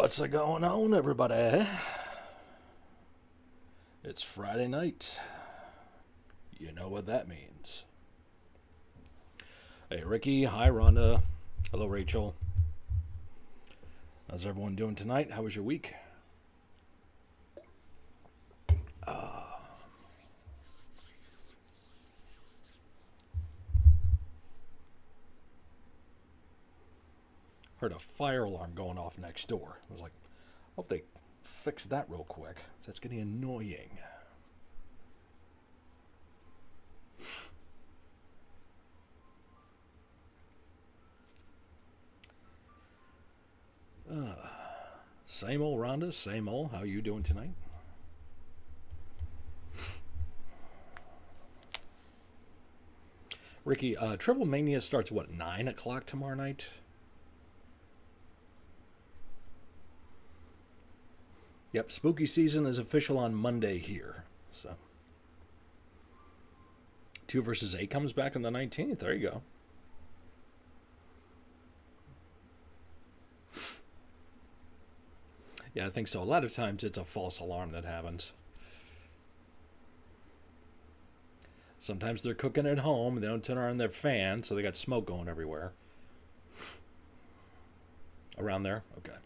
What's going on, everybody? It's Friday night. You know what that means. Hey, Ricky. Hi, Rhonda. Hello, Rachel. How's everyone doing tonight? How was your week? Heard a fire alarm going off next door. I was like, hope they fix that real quick. That's getting annoying. Same old Rhonda, same old. How you doing tonight? Ricky, Triple Mania starts what, 9 o'clock tomorrow night? Yep, spooky season is official on Monday here. So 2 versus 8 comes back on the 19th. There you go. Yeah, I think so. A lot of times it's a false alarm that happens. Sometimes they're cooking at home and they don't turn on their fan, so they got smoke going everywhere. Around there? Okay.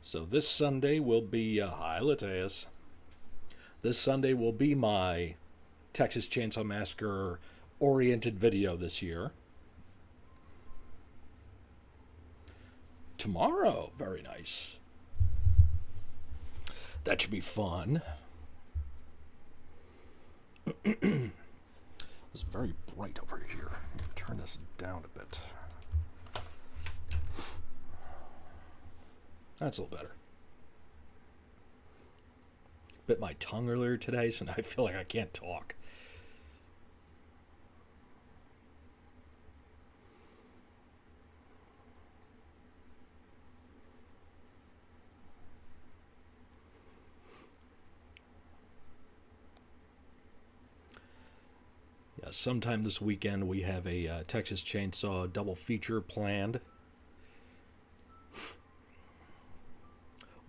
So this Sunday will be, hi Lateus. This Sunday will be my Texas Chainsaw Massacre oriented video this year. Tomorrow, very nice. That should be fun. It's very bright over here. Turn this down a bit. That's a little better. Bit my tongue earlier today, so now I feel like I can't talk. Yeah, sometime this weekend we have a Texas Chainsaw double feature planned.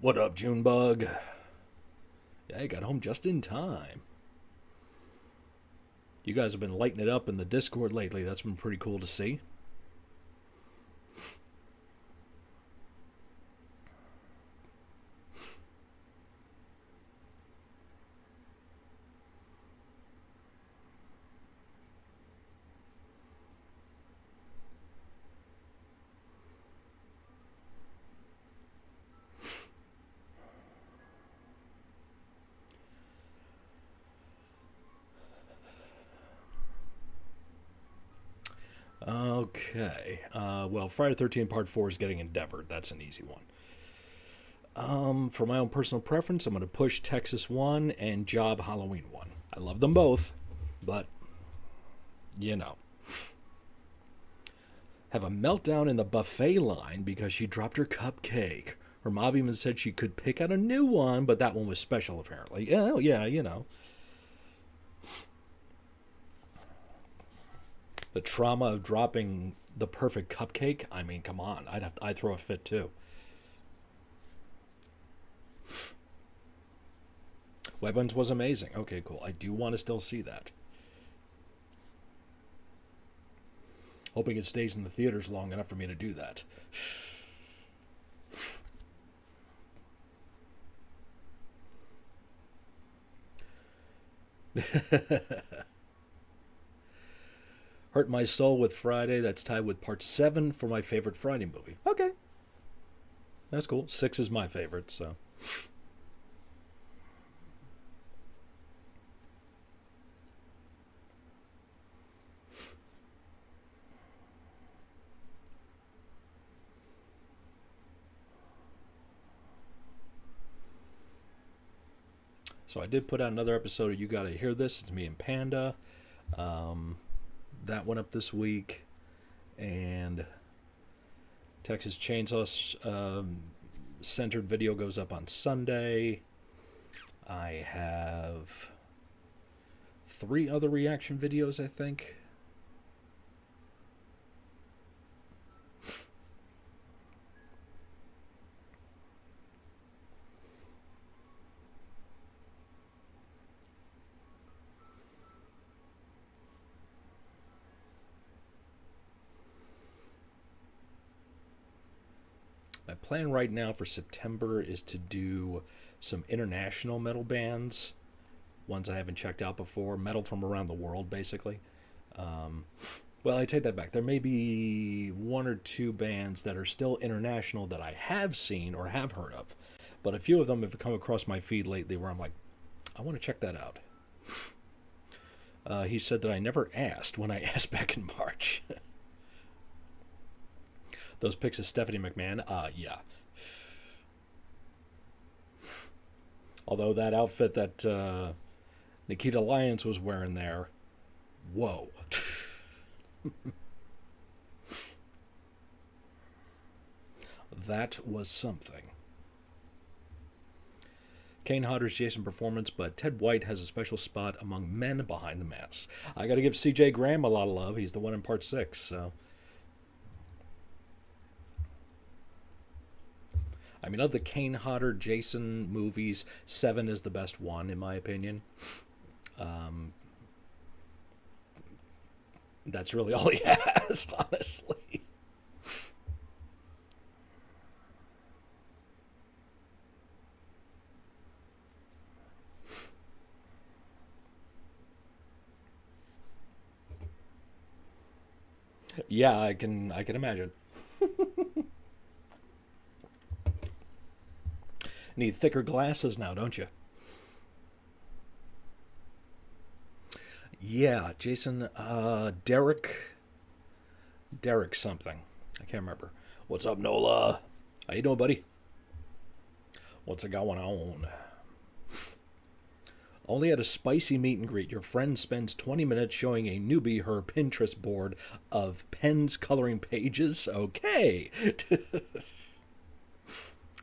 What up, Junebug? Yeah, I got home just in time. You guys have been lighting it up in the Discord lately. That's been pretty cool to see. Okay. Well, Friday the 13th Part 4 is getting endeavored. That's an easy one. For my own personal preference, I'm going to push Texas 1 and Job Halloween 1. I love them both, but, you know. Have a meltdown in the buffet line because she dropped her cupcake. Her mom even said she could pick out a new one, but that one was special, apparently. Yeah, you know. The trauma of dropping the perfect cupcake. I mean, come on. I'd throw a fit too. Weapons was amazing. Okay, cool. I do want to still see that. Hoping it stays in the theaters long enough for me to do that. Hurt My Soul with Friday. That's tied with Part 7 for my favorite Friday movie. Okay. That's cool. 6 is my favorite, so. So I did put out another episode of You Gotta Hear This. It's me and Panda. That went up this week. And Texas Chainsaw centered video goes up on Sunday. I have 3 other reaction videos, I think. My plan right now for September is to do some international metal bands, ones I haven't checked out before, metal from around the world, basically. Um, well, I take that back. There may be one or two bands that are still international that I have seen or have heard of, but a few of them have come across my feed lately where I'm like, I want to check that out. He said that I never asked when I asked back in March. Those pics of Stephanie McMahon, yeah. Although that outfit that Nikita Lyons was wearing there, whoa. That was something. Kane Hodder's Jason performance, but Ted White has a special spot among men behind the mask. I got to give C.J. Graham a lot of love. He's the one in part 6. So, I mean, of the Kane Hodder Jason movies, 7 is the best one in my opinion. That's really all he has, honestly. Yeah, I can imagine. Need thicker glasses now, don't you? Yeah, Jason, Derek something. I can't remember. What's up, Nola? How you doing, buddy? What's it going on? Only at a spicy meet and greet, your friend spends 20 minutes showing a newbie her Pinterest board of pens coloring pages. Okay.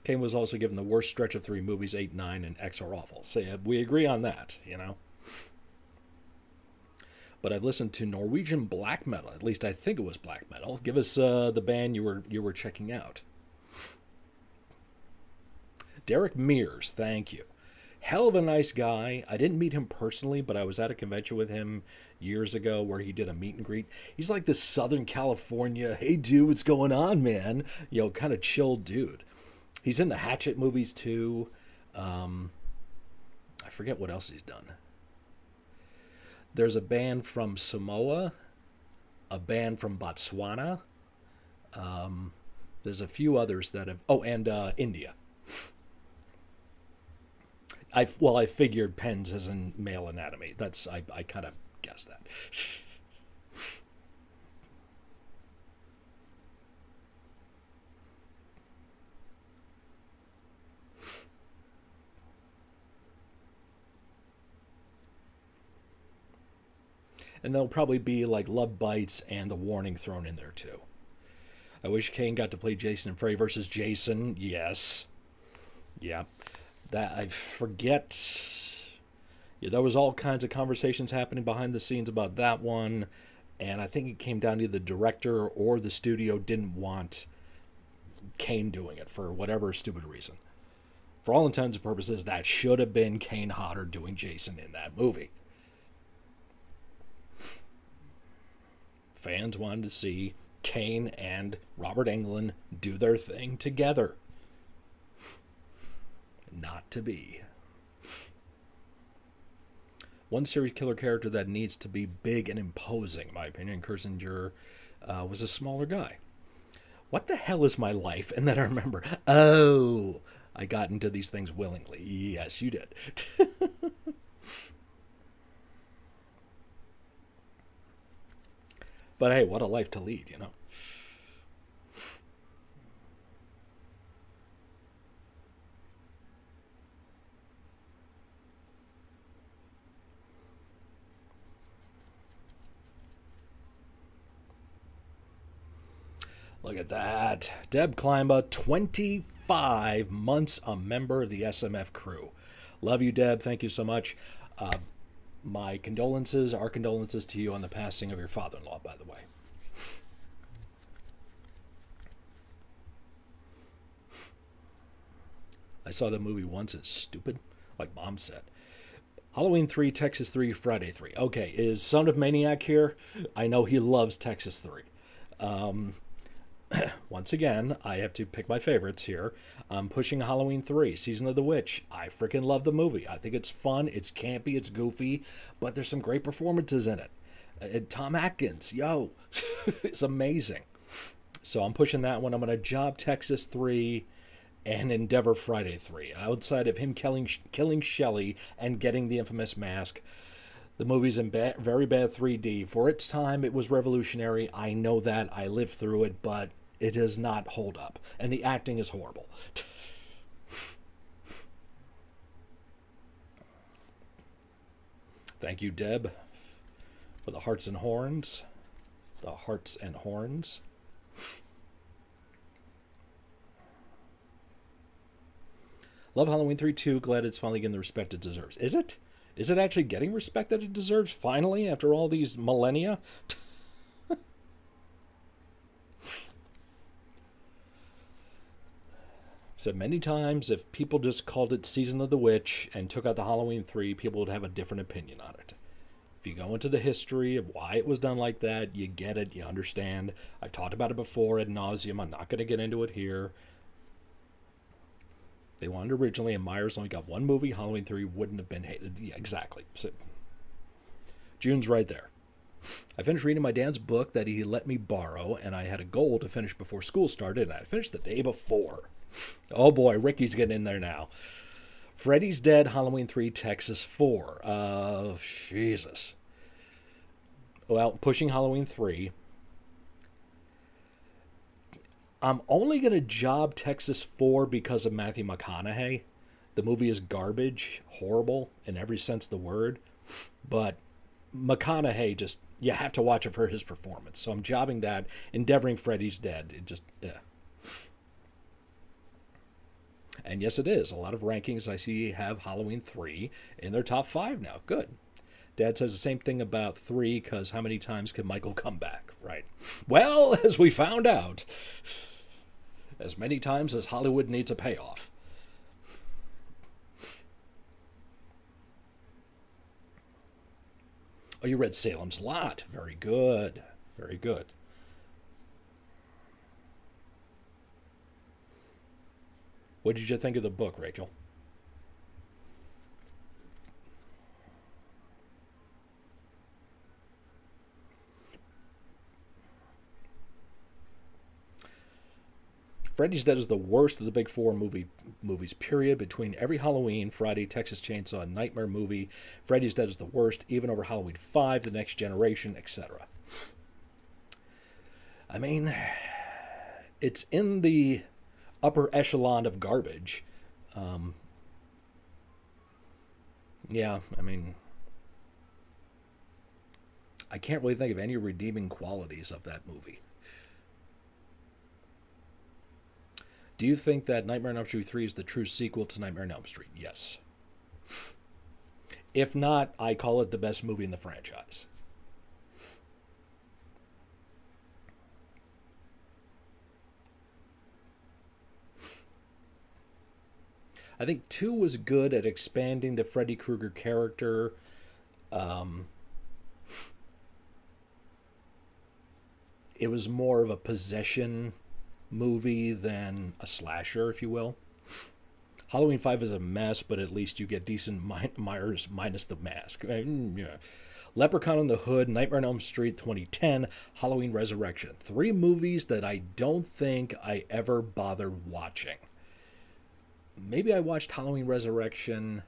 Kane was also given the worst stretch of 3 movies, 8, 9, and X are awful. So yeah, we agree on that, you know. But I've listened to Norwegian black metal. At least I think it was black metal. Give us the band you were checking out. Derek Mears, thank you. Hell of a nice guy. I didn't meet him personally, but I was at a convention with him years ago where he did a meet and greet. He's like this Southern California, hey dude, what's going on, man? You know, kind of chill dude. He's in the Hatchet movies too. I forget what else he's done. There's a band from Samoa, a band from Botswana. There's a few others that have. Oh, and India. I figured pens as in male anatomy. I kind of guessed that. And there'll probably be like Love Bites and The Warning thrown in there too. I wish Kane got to play Jason and Freddy versus Jason. Yes. Yeah. That I forget. Yeah, there was all kinds of conversations happening behind the scenes about that one, and I think it came down to the director or the studio didn't want Kane doing it for whatever stupid reason. For all intents and purposes, that should have been Kane Hodder doing Jason in that movie. Fans wanted to see Kane and Robert Englund do their thing together. Not to be. One serial killer character that needs to be big and imposing, in my opinion, Kirsinger, was a smaller guy. What the hell is my life? And then I remember, oh, I got into these things willingly. Yes, you did. But hey, what a life to lead, you know. Look at that. Deb Klima, 25 months a member of the SMF crew. Love you, Deb. Thank you so much. My condolences, our condolences to you on the passing of your father-in-law, by the way. I saw the movie once. It's stupid, like Mom said. Halloween 3, Texas 3, Friday 3. Okay, is Son of Maniac here? I know he loves Texas 3. Once again, I have to pick my favorites here. I'm pushing Halloween 3, Season of the Witch. I freaking love the movie. I think it's fun, it's campy, it's goofy, but there's some great performances in it. Tom Atkins, yo, it's amazing. So I'm pushing that one. I'm going to Job Texas 3 and Endeavor Friday 3. Outside of him killing Shelley and getting the infamous mask, the movie's in very bad 3D. For its time, it was revolutionary. I know that. I lived through it, but it does not hold up. And the acting is horrible. Thank you, Deb, for the hearts and horns. The hearts and horns. Love Halloween 3 too. Glad it's finally getting the respect it deserves. Is it? Is it actually getting respect that it deserves finally after all these millennia? Said many times, if people just called it Season of the Witch and took out the Halloween 3, people would have a different opinion on it. If you go into the history of why it was done like that, you get it, you understand. I've talked about it before ad nauseum. I'm not going to get into it here. They wanted originally, and Myers only got one movie. Halloween 3 wouldn't have been hated. Yeah, exactly. So, June's right there. I finished reading my dad's book that he let me borrow, and I had a goal to finish before school started, and I finished the day before. Oh boy, Ricky's getting in there now. Freddy's Dead, Halloween 3, Texas 4. Jesus. Well, pushing Halloween 3. I'm only going to Job Texas 4 because of Matthew McConaughey. The movie is garbage, horrible in every sense of the word. But McConaughey just, you have to watch it for his performance. So I'm jobbing that, endeavoring Freddy's Dead. It just, yeah. And yes, it is. A lot of rankings I see have Halloween 3 in their top 5 now. Good. Dad says the same thing about 3 because how many times can Michael come back? Right. Well, as we found out, as many times as Hollywood needs a payoff. Oh, you read Salem's Lot. Very good. Very good. What did you think of the book, Rachel? Freddy's Dead is the worst of the big four movies, period. Between every Halloween, Friday, Texas Chainsaw, and Nightmare movie, Freddy's Dead is the worst, even over Halloween 5, The Next Generation, etc. I mean, it's in the upper echelon of garbage. Yeah, I mean, I can't really think of any redeeming qualities of that movie. Do you think that Nightmare on Elm Street 3 is the true sequel to Nightmare on Elm Street? Yes. If not, I call it the best movie in the franchise. I think 2 was good at expanding the Freddy Krueger character. It was more of a possession movie than a slasher, if you will. Halloween 5 is a mess, but at least you get decent Myers minus the mask. Yeah. Leprechaun in the Hood, Nightmare on Elm Street 2010, Halloween Resurrection. 3 movies that I don't think I ever bothered watching. Maybe I watched Halloween Resurrection.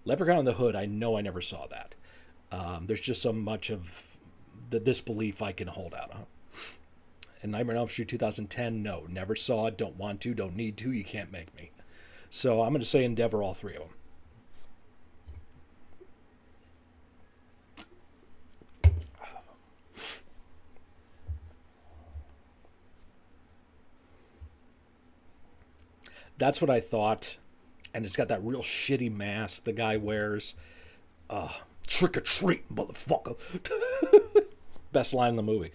Leprechaun in the Hood, I know I never saw that. There's just so much of the disbelief I can hold out on. And Nightmare on Elm Street 2010, no, never saw it, don't want to, don't need to, you can't make me. So I'm going to say Endeavor all 3 of them. That's what I thought. And it's got that real shitty mask the guy wears. Trick or treat, motherfucker. Best line in the movie.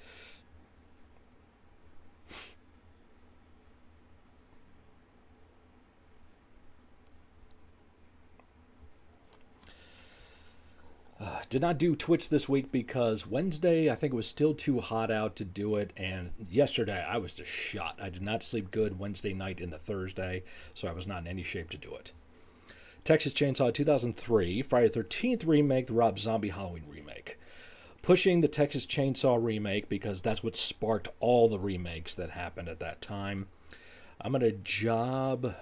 Did not do Twitch this week because Wednesday, I think it was still too hot out to do it. And yesterday, I was just shot. I did not sleep good Wednesday night into Thursday, so I was not in any shape to do it. Texas Chainsaw 2003, Friday the 13th remake, the Rob Zombie Halloween remake. Pushing the Texas Chainsaw remake because that's what sparked all the remakes that happened at that time. I'm going to job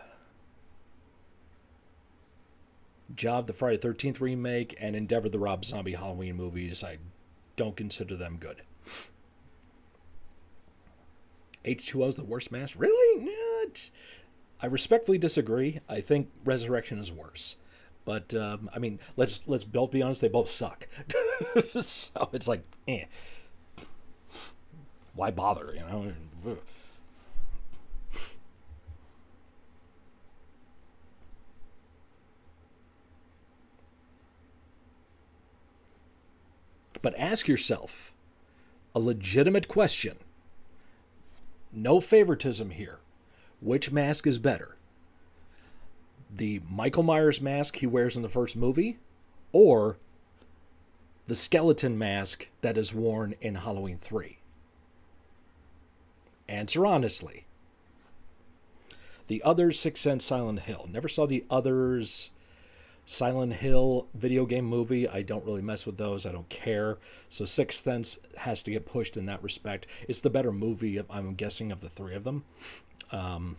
the Friday the 13th remake and Endeavor the Rob Zombie Halloween movies. I don't consider them good. H2O is the worst mask? Really? I respectfully disagree. I think Resurrection is worse. But, I mean, let's both be honest, they both suck. So it's like, why bother, you know? But ask yourself a legitimate question. No favoritism here. Which mask is better? The Michael Myers mask he wears in the first movie, or the skeleton mask that is worn in Halloween 3? Answer honestly. The Others, Sixth Sense, Silent Hill. Never saw the Others Silent Hill video game movie. I don't really mess with those. I don't care. So Sixth Sense has to get pushed in that respect. It's the better movie, I'm guessing, of the three of them.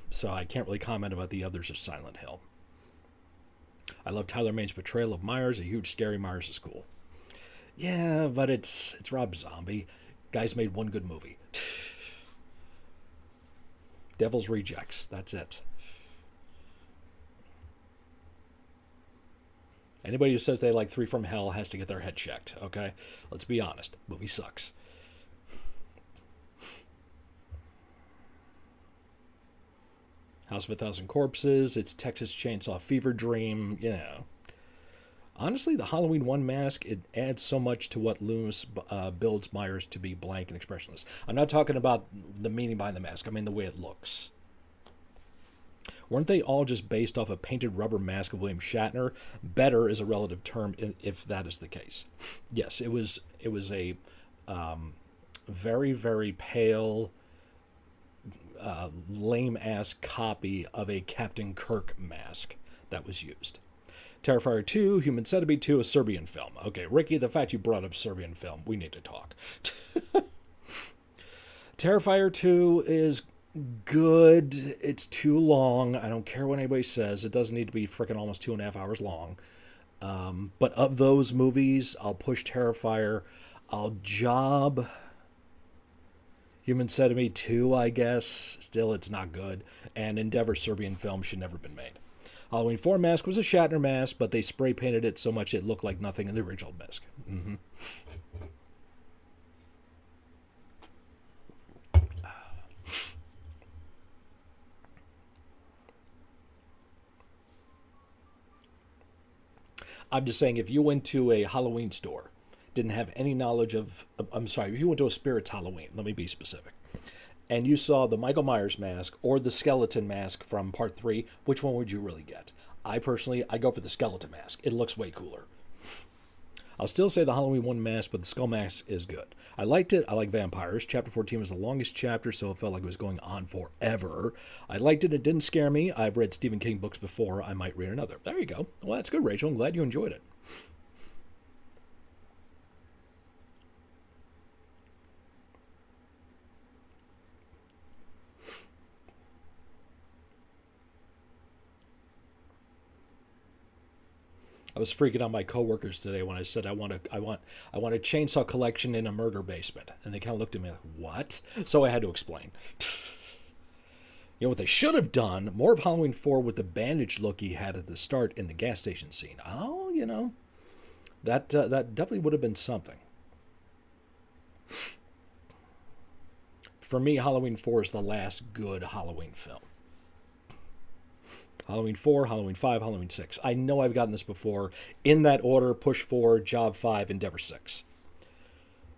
So I can't really comment about the Others or Silent Hill. I love Tyler Maine's portrayal of Myers. A huge scary Myers is cool. Yeah, but it's Rob Zombie. Guy's made one good movie. Devil's Rejects. That's it. Anybody who says they like Three from Hell has to get their head checked, okay? Let's be honest. Movie sucks. House of a Thousand Corpses. It's Texas Chainsaw Fever Dream. You know. Honestly, the Halloween 1 mask, it adds so much to what Loomis builds Myers to be blank and expressionless. I'm not talking about the meaning behind the mask. I mean the way it looks. Weren't they all just based off a painted rubber mask of William Shatner? Better is a relative term if that is the case. Yes, it was a very, very pale, lame-ass copy of a Captain Kirk mask that was used. Terrifier 2, Human Centipede 2, a Serbian film. Okay, Ricky, the fact you brought up Serbian film, we need to talk. Terrifier 2 is good. It's too long. I don't care what anybody says. It doesn't need to be freaking almost 2.5 hours long. But of those movies, I'll push Terrifier. I'll job Human Centipede 2, I guess. Still, it's not good. And Endeavor Serbian film should never have been made. Halloween 4 mask was a Shatner mask, but they spray painted it so much it looked like nothing in the original mask. Mm-hmm. I'm just saying, if you went to a Halloween store, didn't have any knowledge of, I'm sorry, if you went to a Spirits Halloween, let me be specific, and you saw the Michael Myers mask or the skeleton mask from part 3, which one would you really get? I go for the skeleton mask. It looks way cooler. I'll still say the Halloween 1 mask, but the skull mask is good. I liked it. I like vampires. Chapter 14 was the longest chapter, so it felt like it was going on forever. I liked it. It didn't scare me. I've read Stephen King books before. I might read another. There you go. Well, that's good, Rachel. I'm glad you enjoyed it. I was freaking out my coworkers today when I said I want a chainsaw collection in a murder basement, and they kind of looked at me like, "What?" So I had to explain. You know what they should have done? More of Halloween 4 with the bandage look he had at the start in the gas station scene. Oh, you know, that definitely would have been something. For me, Halloween 4 is the last good Halloween film. Halloween 4, Halloween 5, Halloween 6. I know I've gotten this before. In that order, Push 4, Job 5, Endeavor 6.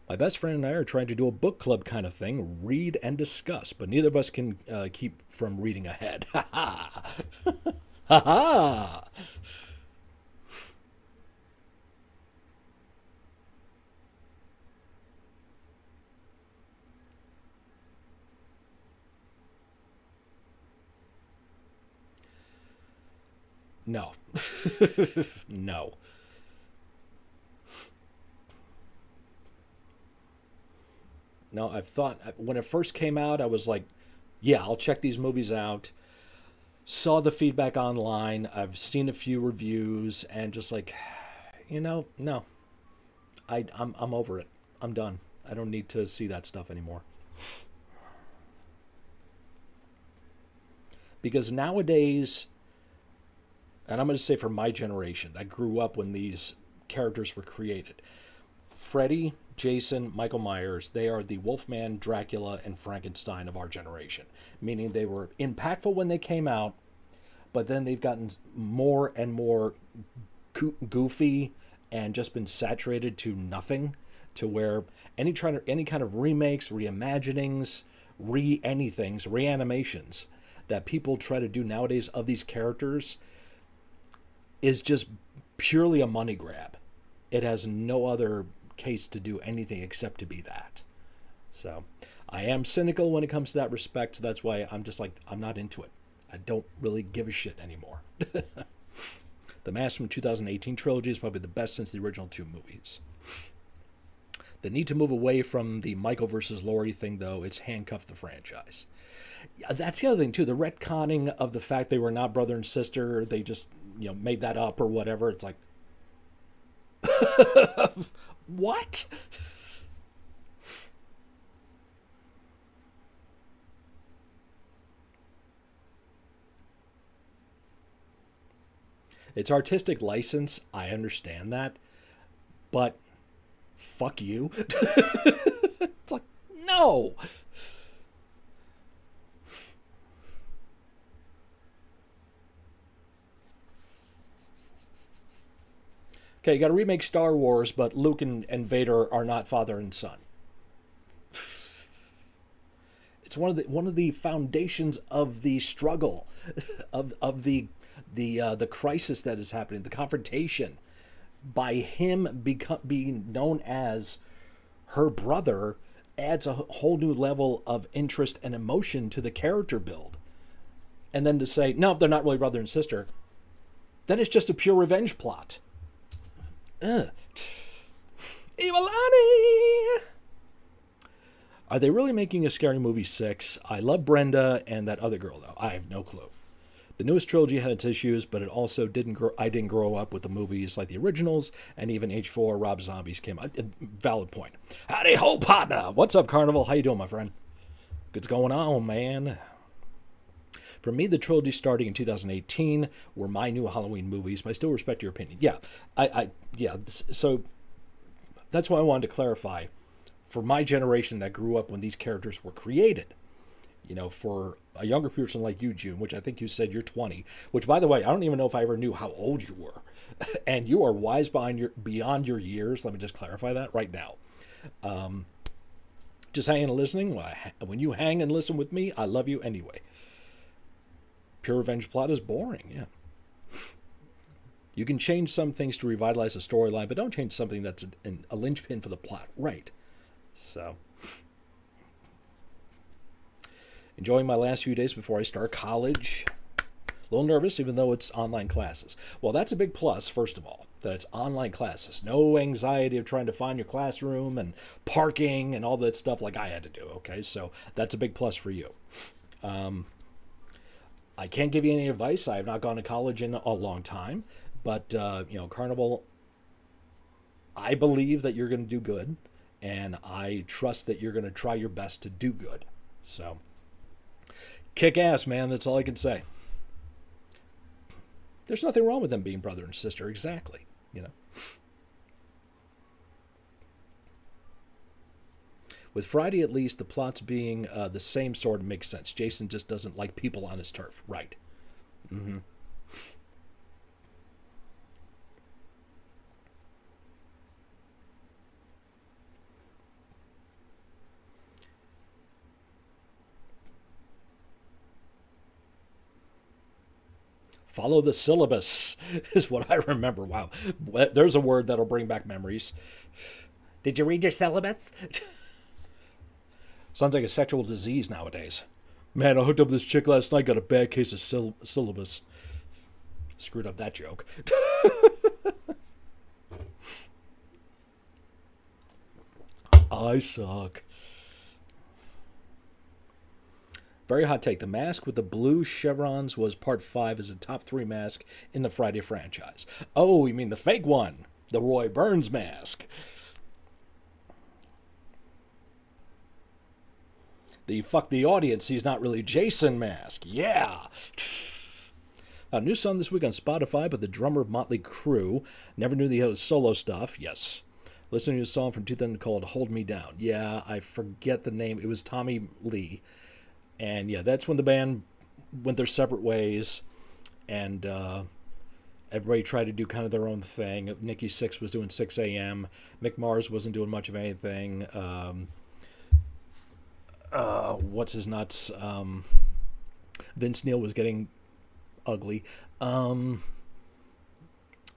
My best friend and I are trying to do a book club kind of thing, read and discuss, but neither of us can keep from reading ahead. Ha ha! Ha ha! No. No. No, I've thought when it first came out, I was like, yeah, I'll check these movies out. Saw the feedback online. I've seen a few reviews and just like, no. I'm over it. I'm done. I don't need to see that stuff anymore. Because nowadays, and I'm going to say for my generation that grew up when these characters were created, Freddy, Jason, Michael Myers, they are the Wolfman, Dracula, and Frankenstein of our generation. Meaning they were impactful when they came out, but then they've gotten more and more goofy and just been saturated to nothing, to where any kind of remakes, reimaginings, re-anythings, reanimations that people try to do nowadays of these characters is just purely a money grab. It has no other case to do anything except to be that. So I am cynical when it comes to that respect. So that's why I'm just like, I'm not into it. I don't really give a shit anymore. The Mask from 2018 trilogy is probably the best since the original two movies. The need to move away from the Michael versus Laurie thing, though, it's handcuffed the franchise. That's the other thing, too. The retconning of the fact they were not brother and sister, they just, made that up or whatever. It's like, what? It's artistic license. I understand that. But fuck you. It's like, no. Okay, you got to remake Star Wars, but Luke and Vader are not father and son. It's one of the foundations of the struggle, of the crisis that is happening, the confrontation, by him being known as her brother, adds a whole new level of interest and emotion to the character build. And then to say, no, they're not really brother and sister, then it's just a pure revenge plot. Ugh. Ivalani! Are they really making a Scary Movie 6? I love Brenda and that other girl, though. I have no clue. The newest trilogy had its issues, but it also I didn't grow up with the movies like the originals, and even H4 Rob Zombies came out. Valid point. Howdy ho, partner! What's up, Carnival? How you doing, my friend? What's going on, man? For me, the trilogy starting in 2018 were my new Halloween movies, but I still respect your opinion. Yeah, so that's why I wanted to clarify. For my generation that grew up when these characters were created, for a younger person like you, June, which I think you said you're 20, which, by the way, I don't even know if I ever knew how old you were. And you are wise beyond your years. Let me just clarify that right now. Just hanging and listening. When you hang and listen with me, I love you anyway. Pure revenge plot is boring, yeah. You can change some things to revitalize a storyline, but don't change something that's a linchpin for the plot, right? So, enjoying my last few days before I start college. A little nervous, even though it's online classes. Well, that's a big plus, first of all, that it's online classes. No anxiety of trying to find your classroom and parking and all that stuff like I had to do, okay? So that's a big plus for you. I can't give you any advice. I have not gone to college in a long time. But, Carnival, I believe that you're going to do good. And I trust that you're going to try your best to do good. So, kick ass, man. That's all I can say. There's nothing wrong with them being brother and sister. Exactly. With Friday, at least, the plots being the same sort makes sense. Jason just doesn't like people on his turf. Right. Mm-hmm. Follow the syllabus is what I remember. Wow. There's a word that'll bring back memories. Did you read your syllabus? Sounds like a sexual disease nowadays. Man, I hooked up with this chick last night, got a bad case of syllabus. Screwed up that joke. I suck. Very hot take. The mask with the blue chevrons was part 5 as a top 3 mask in the Friday franchise. Oh, you mean the fake one? The Roy Burns mask. The fuck the audience, he's not really Jason mask. Yeah. A new song this week on Spotify, but the drummer of Motley Crue. Never knew they had solo stuff. Yes. Listening to a song from 2000 called Hold Me Down. Yeah, I forget the name. It was Tommy Lee. And yeah, that's when the band went their separate ways. And everybody tried to do kind of their own thing. Nikki Sixx was doing 6 a.m. Mick Mars wasn't doing much of anything. What's his nuts? Vince Neil was getting ugly.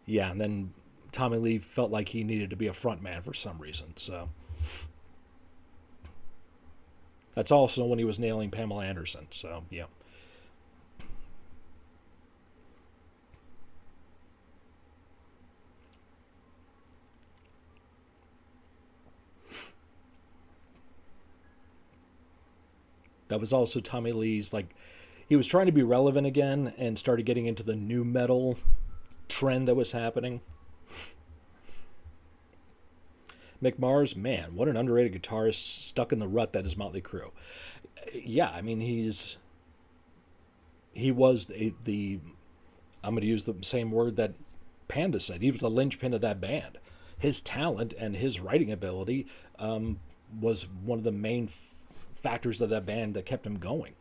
Yeah, and then Tommy Lee felt like he needed to be a front man for some reason. So that's also when he was nailing Pamela Anderson. So yeah. That was also Tommy Lee's, like, he was trying to be relevant again and started getting into the new metal trend that was happening. Mick Mars, man, what an underrated guitarist stuck in the rut that is Motley Crue. Yeah, I mean, he was the I'm going to use the same word that Panda said. He was the linchpin of that band. His talent and his writing ability was one of the main factors of that band that kept him going.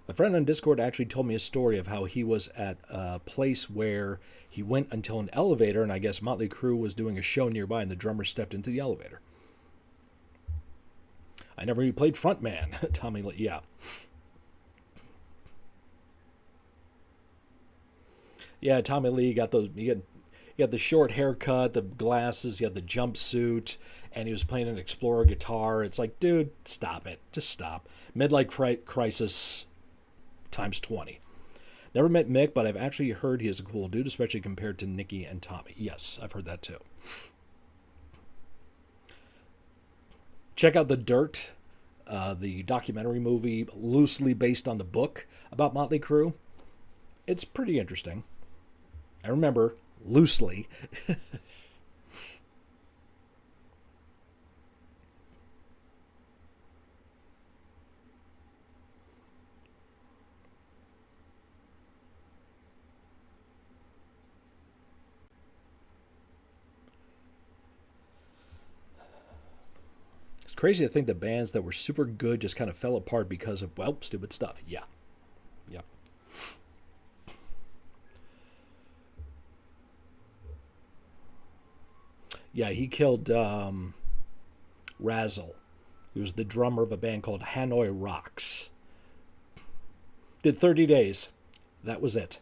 My friend on Discord actually told me a story of how he was at a place where he went until an elevator, and I guess Motley Crue was doing a show nearby, and the drummer stepped into the elevator. I never even played frontman. Tommy Lee, yeah. Yeah, Tommy Lee got those. He had the short haircut, the glasses, he had the jumpsuit, and he was playing an Explorer guitar. It's like, dude, stop it. Just stop. Midlife crisis times 20. Never met Mick, but I've actually heard he is a cool dude, especially compared to Nikki and Tommy. Yes, I've heard that too. Check out The Dirt, the documentary movie loosely based on the book about Motley Crue. It's pretty interesting. I remember, loosely. It's crazy to think the bands that were super good just kind of fell apart because of, well, stupid stuff. Yeah. Yep. Yeah, he killed Razzle. He was the drummer of a band called Hanoi Rocks. Did 30 days. That was it.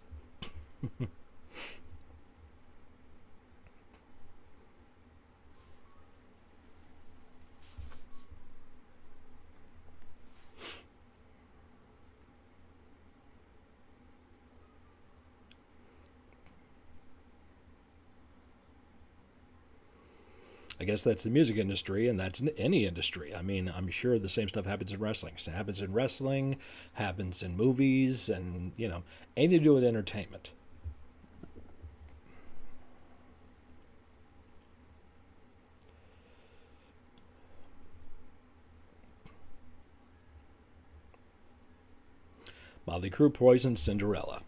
I guess that's the music industry, and that's in any industry. I mean, I'm sure the same stuff happens in wrestling. It happens in wrestling, happens in movies, and, anything to do with entertainment. Motley Crue poisoned Cinderella.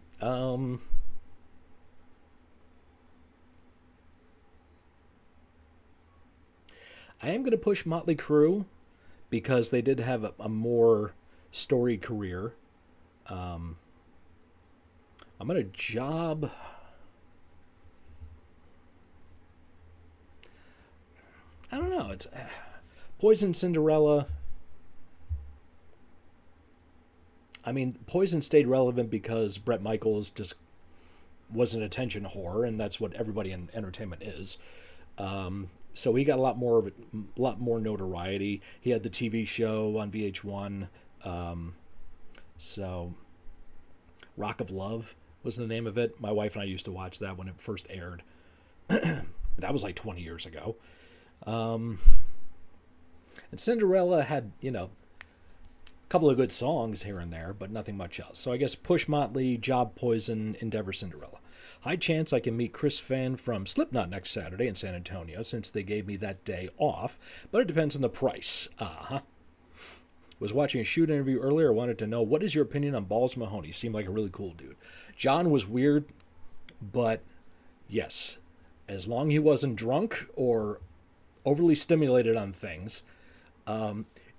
I am going to push Motley Crue because they did have a more storied career. I'm going to job. I don't know. It's Poison Cinderella. I mean, Poison stayed relevant because Bret Michaels just was an attention whore, and that's what everybody in entertainment is. So he got a lot more notoriety. He had the TV show on VH1. So, Rock of Love was the name of it. My wife and I used to watch that when it first aired. That was like 20 years ago. And Cinderella had, a couple of good songs here and there, but nothing much else. So I guess Push Motley, Job Poison, Endeavor Cinderella. High chance I can meet Chris Finn from Slipknot next Saturday in San Antonio since they gave me that day off, but it depends on the price. Was watching a shoot interview earlier. Wanted to know, what is your opinion on Balls Mahoney? Seemed like a really cool dude. John was weird, but yes, as long as he wasn't drunk or overly stimulated on things,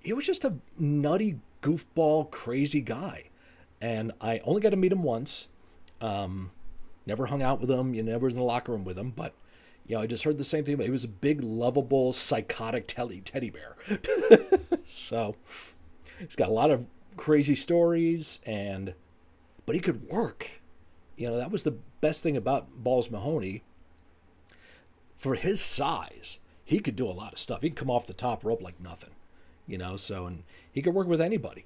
he was just a nutty, goofball, crazy guy. And I only got to meet him once. Never hung out with him. You never was in the locker room with him. But, I just heard the same thing. He was a big, lovable, psychotic teddy bear. So, he's got a lot of crazy stories, but he could work. That was the best thing about Balls Mahoney. For his size, he could do a lot of stuff. He could come off the top rope like nothing. And he could work with anybody.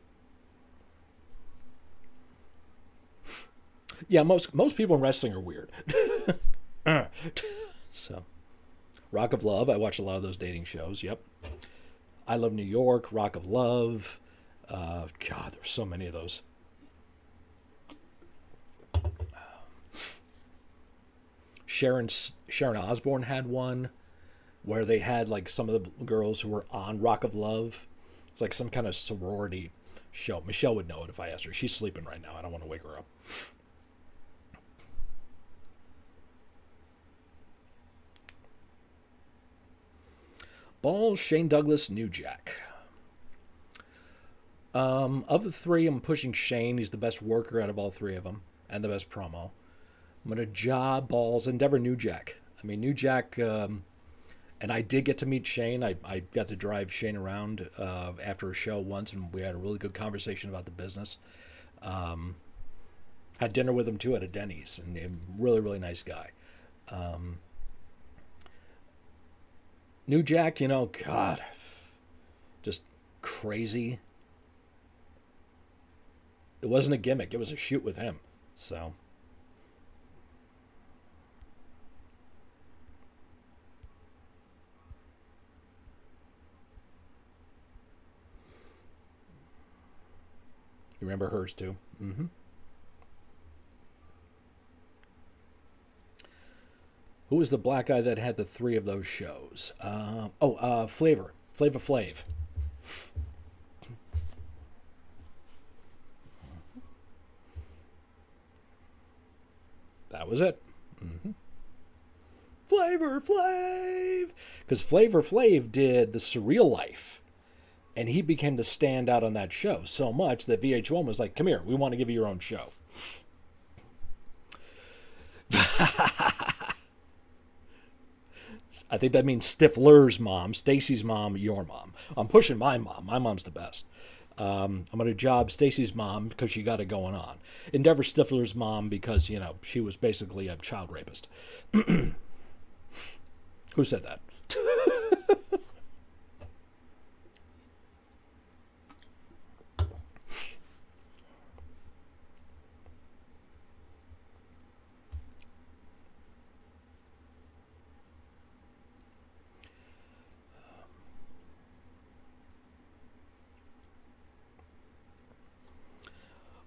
Yeah, most people in wrestling are weird. So, Rock of Love, I watch a lot of those dating shows, yep. I Love New York, Rock of Love. God, there's so many of those. Sharon Osbourne had one where they had like some of the girls who were on Rock of Love. It's like some kind of sorority show. Michelle would know it if I asked her. She's sleeping right now. I don't want to wake her up. Balls, Shane Douglas, New Jack. Of the three, I'm pushing Shane. He's the best worker out of all three of them and the best promo. I'm going to job Balls, Endeavor, New Jack. I mean, New Jack, and I did get to meet Shane. I got to drive Shane around after a show once, and we had a really good conversation about the business. Had dinner with him, too, at a Denny's, and a really, really nice guy. New Jack, God, just crazy. It wasn't a gimmick. It was a shoot with him. So, you remember hers, too? Mm-hmm. Who was the black guy that had the three of those shows? Flavor Flav. That was it. Mm-hmm. Flavor Flav! Because Flavor Flav did the Surreal Life, and he became the standout on that show so much that VH1 was like, come here, we want to give you your own show. I think that means Stifler's mom, Stacy's mom, your mom. I'm pushing my mom. My mom's the best. I'm going to job Stacy's mom because she got it going on. Endeavor Stifler's mom because, she was basically a child rapist. Who said that?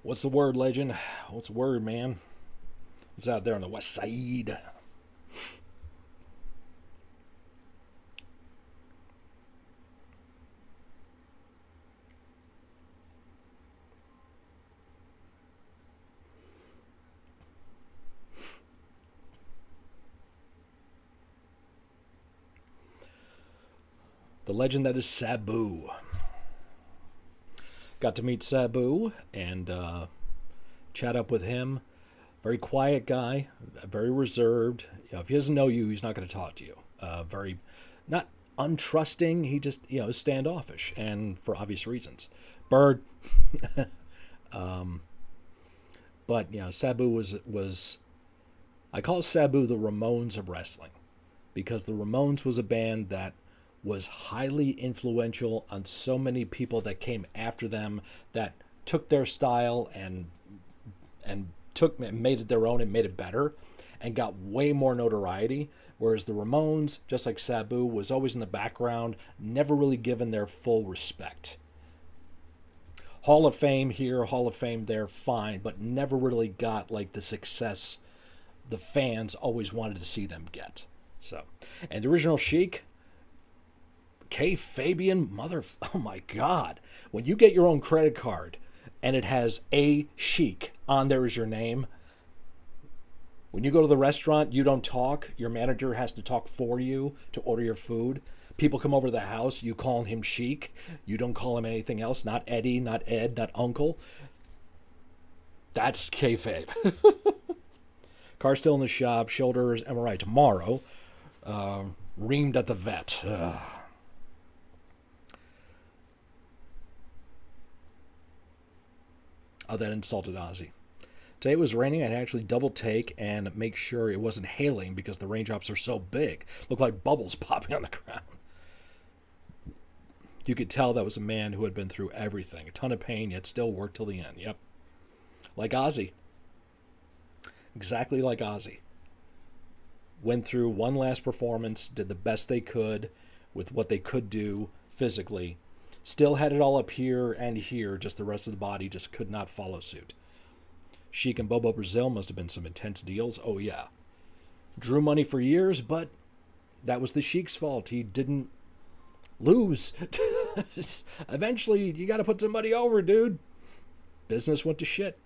What's the word, legend? What's the word, man? It's out there on the west side. The legend that is Sabu. Got to meet Sabu and chat up with him. Very quiet guy, very reserved. If he doesn't know you, he's not going to talk to you. Very, not untrusting. He just, is standoffish, and for obvious reasons. Bird. But Sabu was. I call Sabu the Ramones of wrestling, because the Ramones was a band that was highly influential on so many people that came after them, that took their style and took made it their own and made it better and got way more notoriety, whereas the Ramones, just like Sabu, was always in the background, never really given their full respect. Hall of Fame here, Hall of Fame there, fine, but never really got like the success the fans always wanted to see them get. So, and the original Chic, K. Fabian, oh my God. When you get your own credit card and it has A Chic on there as your name, when you go to the restaurant, you don't talk. Your manager has to talk for you to order your food. People come over to the house, you call him Chic. You don't call him anything else. Not Eddie, not Ed, not Uncle. That's kayfabe. Car still in the shop, shoulders MRI tomorrow. Reamed at the vet. Oh, that insulted Ozzy. Today it was raining. I'd actually double take and make sure it wasn't hailing because the raindrops are so big. Looked like bubbles popping on the ground. You could tell that was a man who had been through everything. A ton of pain, yet still worked till the end. Yep. Like Ozzy. Exactly like Ozzy. Went through one last performance, did the best they could with what they could do physically. Still had it all up here and here, just the rest of the body just could not follow suit. Chic and Bobo Brazil must have been some intense deals. Oh, yeah. Drew money for years, but that was the Chic's fault. He didn't lose. Eventually, you got to put somebody over, dude. Business went to shit.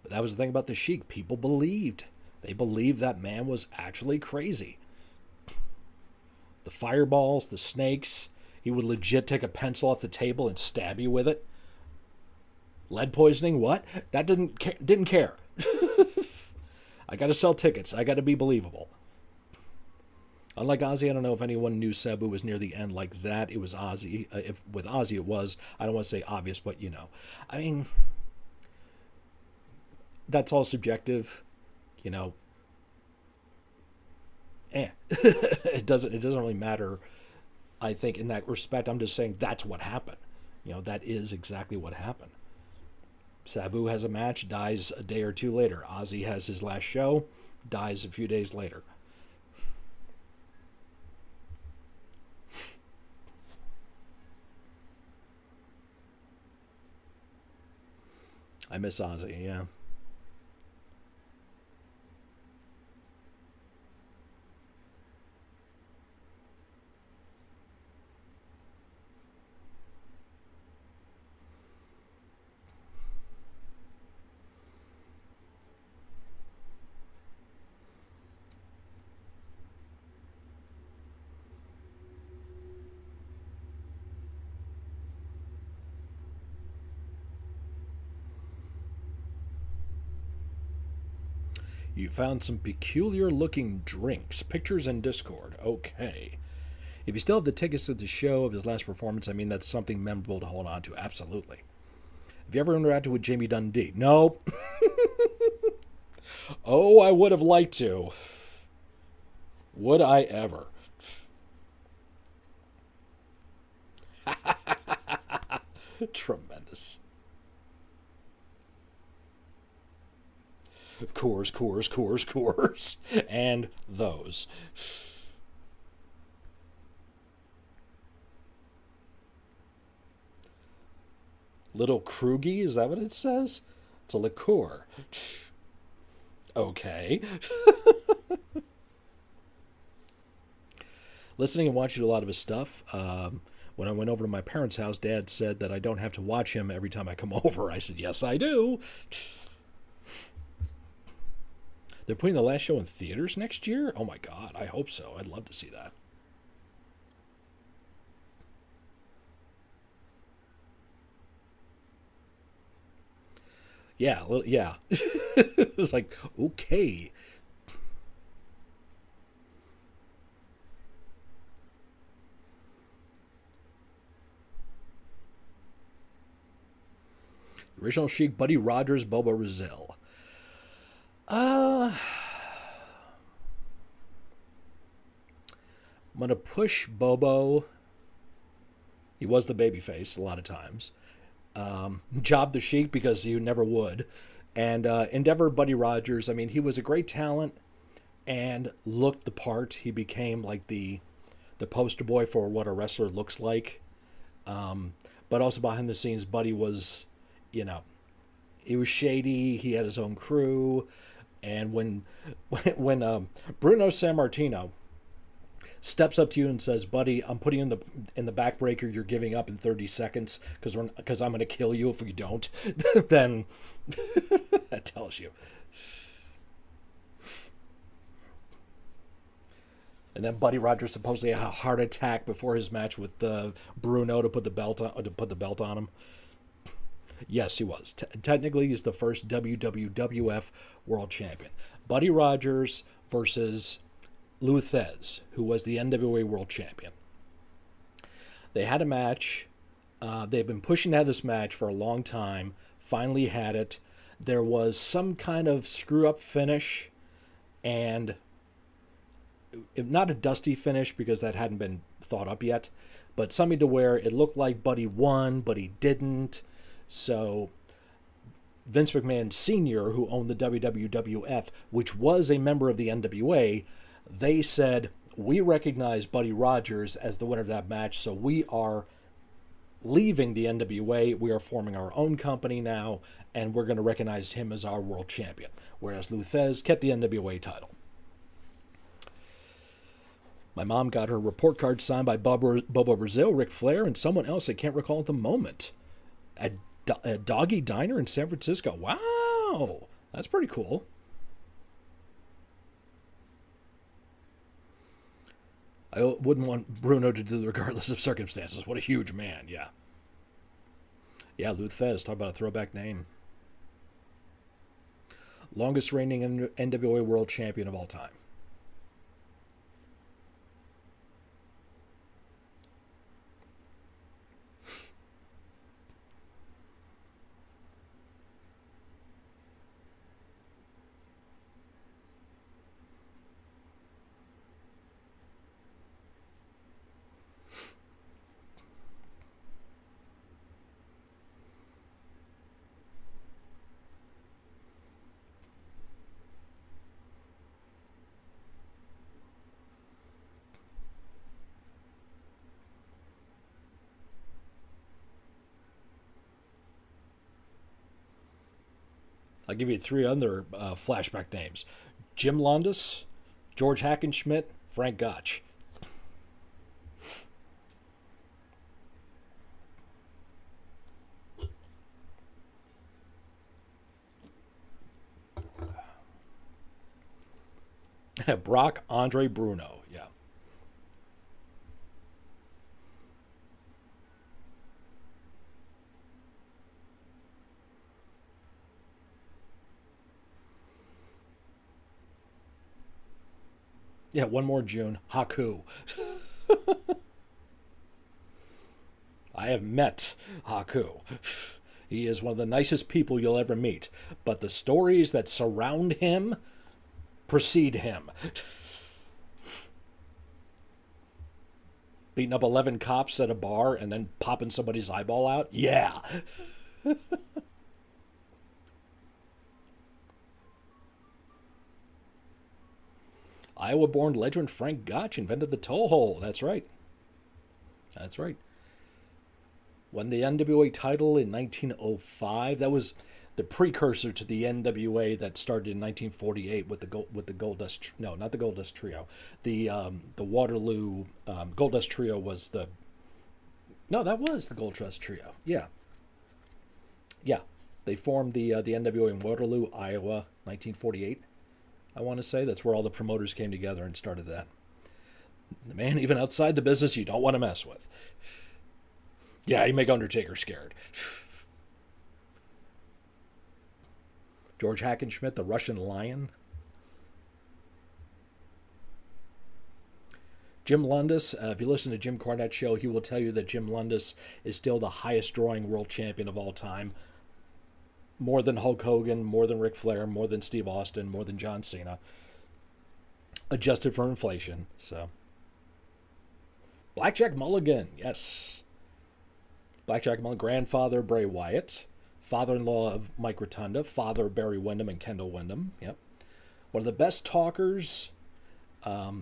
But that was the thing about the Chic. People believed. They believed that man was actually crazy. The fireballs, the snakes. He would legit take a pencil off the table and stab you with it. Lead poisoning? What? That didn't care. I got to sell tickets. I got to be believable. Unlike Ozzy, I don't know if anyone knew Sabu was near the end like that. It was Ozzy. If with Ozzy it was, I don't want to say obvious, but you know. I mean, that's all subjective. You know. It doesn't really matter. I think in that respect, I'm just saying that's what happened. You know, that is exactly what happened. Sabu has a match, dies a day or two later. Ozzy has his last show, dies a few days later. I miss Ozzy, yeah. You found some peculiar looking drinks. Pictures in Discord. Okay. If you still have the tickets to the show of his last performance, I mean, that's something memorable to hold on to. Absolutely. Have you ever interacted with Jamie Dundee? Nope. Oh, I would have liked to. Would I ever? Tremendous. Coors. And those. Little Krugy, is that what it says? It's a liqueur. Okay. Listening and watching a lot of his stuff. When I went over to my parents' house, Dad said that I don't have to watch him every time I come over. I said, yes, I do. They're putting the last show in theaters next year? Oh my God, I hope so. I'd love to see that. Yeah, yeah. It was like, okay. Original Sheik, Buddy Rogers, Bobo Brazil. I'm going to push Bobo. He was the babyface a lot of times. Job the Sheik because he never would. And Endeavor, Buddy Rogers. I mean, he was a great talent and looked the part. He became like the poster boy for what a wrestler looks like. But also behind the scenes, Buddy was, he was shady. He had his own crew. And when Bruno Sammartino steps up to you and says, "Buddy, I'm putting you in the backbreaker. You're giving up in 30 seconds because I'm going to kill you if we don't," then that tells you. And then Buddy Rogers supposedly had a heart attack before his match with Bruno to put the belt on him. Yes, he was. Technically, he's the first WWF World Champion. Buddy Rogers versus Lou Thesz, who was the NWA World Champion. They had a match. They've been pushing to have this match for a long time. Finally had it. There was some kind of screw-up finish, and not a dusty finish because that hadn't been thought up yet, but something to where it looked like Buddy won, but he didn't. So Vince McMahon Sr., who owned the WWF, which was a member of the NWA, they said, "We recognize Buddy Rogers as the winner of that match, so we are leaving the NWA. We are forming our own company now, and we're going to recognize him as our world champion." Whereas Lou Thesz kept the NWA title. My mom got her report card signed by Bobo Brazil, Ric Flair, and someone else I can't recall at the moment. A Doggy Diner in San Francisco. Wow, that's pretty cool. I wouldn't want Bruno to do it regardless of circumstances. What a huge man, yeah. Yeah, Lou Thesz, talk about a throwback name. Longest reigning NWA World Champion of all time. I'll give you three other flashback names. Jim Londos, George Hackenschmidt, Frank Gotch. Brock Andre Bruno, yeah. Yeah, one more June. Haku. I have met Haku. He is one of the nicest people you'll ever meet. But the stories that surround him precede him. Beating up 11 cops at a bar and then popping somebody's eyeball out? Yeah. Iowa-born legend Frank Gotch invented the toe hole. That's right. That's right. Won the NWA title in 1905. That was the precursor to the NWA that started in 1948 with the Goldust. No, not the Goldust Trio. The Waterloo Goldust Trio was the. No, that was the Goldust Trio. Yeah. Yeah, they formed the NWA in Waterloo, Iowa, 1948. I want to say that's where all the promoters came together and started that. The man, even outside the business, you don't want to mess with. Yeah, you make Undertaker scared. George Hackenschmidt, the Russian Lion. Jim Londos, if you listen to Jim Cornette's show, he will tell you that Jim Londos is still the highest drawing world champion of all time. more than Hulk Hogan, more than Ric Flair, more than Steve Austin, more than John Cena, adjusted for inflation. So, Blackjack Mulligan, yes. Blackjack Mulligan, grandfather Bray Wyatt, father-in-law of Mike Rotunda, father of Barry Windham and Kendall Windham. Yep. One of the best talkers. I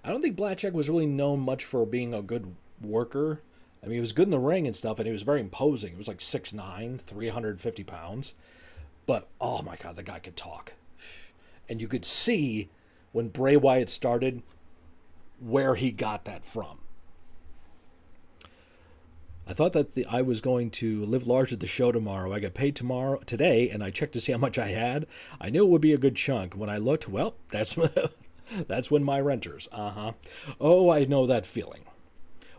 don't think Blackjack was really known much for being a good worker. I mean, he was good in the ring and stuff, and he was very imposing. He was like 6'9", 350 pounds. But, oh my God, the guy could talk. And you could see when Bray Wyatt started where he got that from. I thought that I was going to live large at the show tomorrow. I got paid today, and I checked to see how much I had. I knew it would be a good chunk. When I looked, well, that's when my renters. Oh, I know that feeling.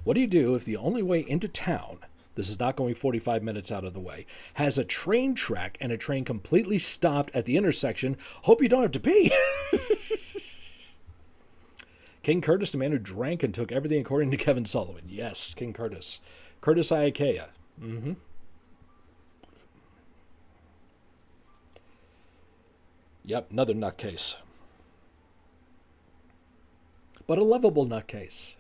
What do you do if the only way into town, this is not going 45 minutes out of the way, has a train track and a train completely stopped at the intersection? Hope you don't have to pee. King Curtis, the man who drank and took everything according to Kevin Sullivan. Yes, King Curtis. Curtis Iakea. Yep, another nutcase. But a lovable nutcase.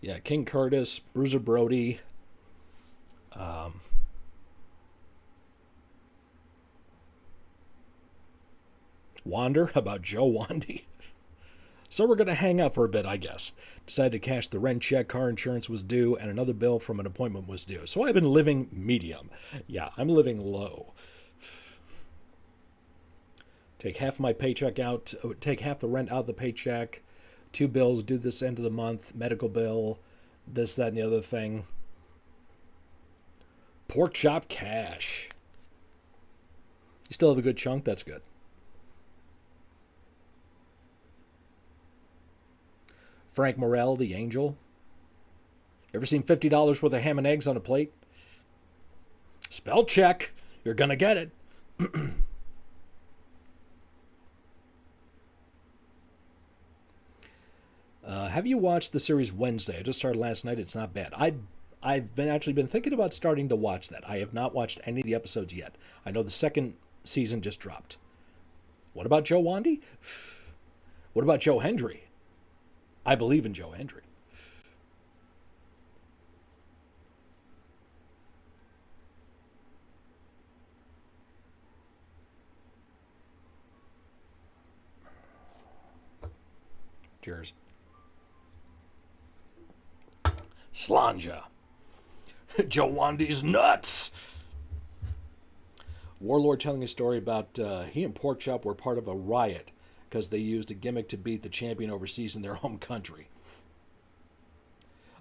Yeah, King Curtis, Bruiser Brody. Wander, about Joe Wandy. So we're going to hang out for a bit, I guess. Decided to cash the rent check, car insurance was due, and another bill from an appointment was due. So I've been living medium. Yeah, I'm living low. Take half my paycheck out, take half the rent out of the paycheck, 2 bills due this end of the month, medical bill, this, that, and the other thing. Pork chop cash. You still have a good chunk? That's good. Frank Morrell, the Angel. Ever seen $50 worth of ham and eggs on a plate? Spell check. You're going to get it. Have you watched the series Wednesday? I just started last night. It's not bad. I've actually been thinking about starting to watch that. I have not watched any of the episodes yet. I know the second season just dropped. What about Joe Wandy? What about Joe Hendry? I believe in Joe Hendry. Cheers. Slanja. Joe Wandy's nuts. Warlord telling a story about he and Porkchop were part of a riot because they used a gimmick to beat the champion overseas in their home country.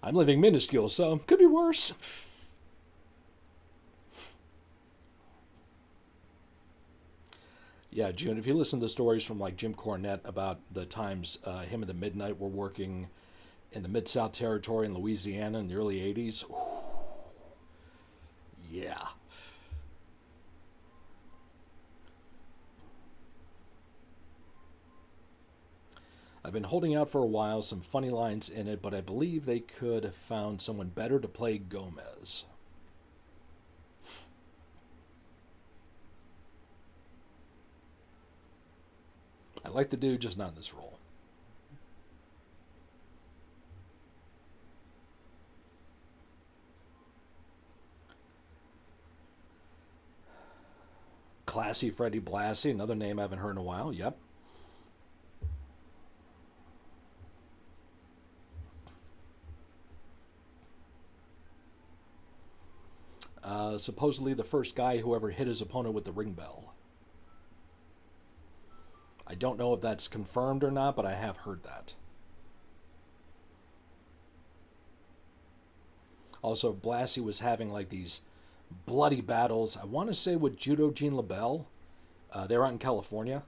I'm living minuscule, so could be worse. Yeah, June, if you listen to stories from like Jim Cornette about the times him and the Midnight were working in the Mid-South Territory in Louisiana in the early 80s, yeah. I've been holding out for a while, some funny lines in it, but I believe they could have found someone better to play Gomez. I like the dude, just not in this role. Classy Freddie Blassie, another name I haven't heard in a while. Yep. Supposedly the first guy who ever hit his opponent with the ring bell. I don't know if that's confirmed or not, but I have heard that. Also, Blassie was having like these bloody battles, I want to say with Judo Gene LaBelle. They were out in California,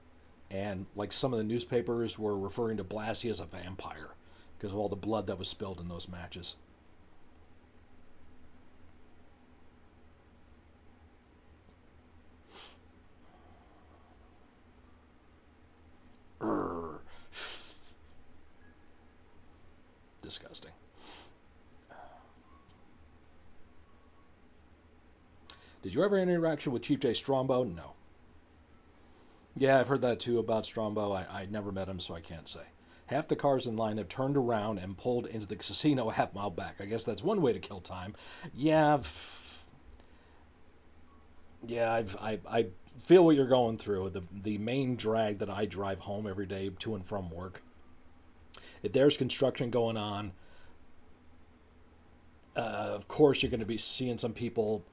and like some of the newspapers were referring to Blassie as a vampire because of all the blood that was spilled in those matches. disgusting. Did you ever have any interaction with Chief J Strongbow? No. Yeah, I've heard that too about Strongbow. I never met him, so I can't say. Half the cars in line have turned around and pulled into the casino a half mile back. I guess that's one way to kill time. Yeah, I feel what you're going through. The main drag that I drive home every day to and from work. If there's construction going on, of course you're going to be seeing some people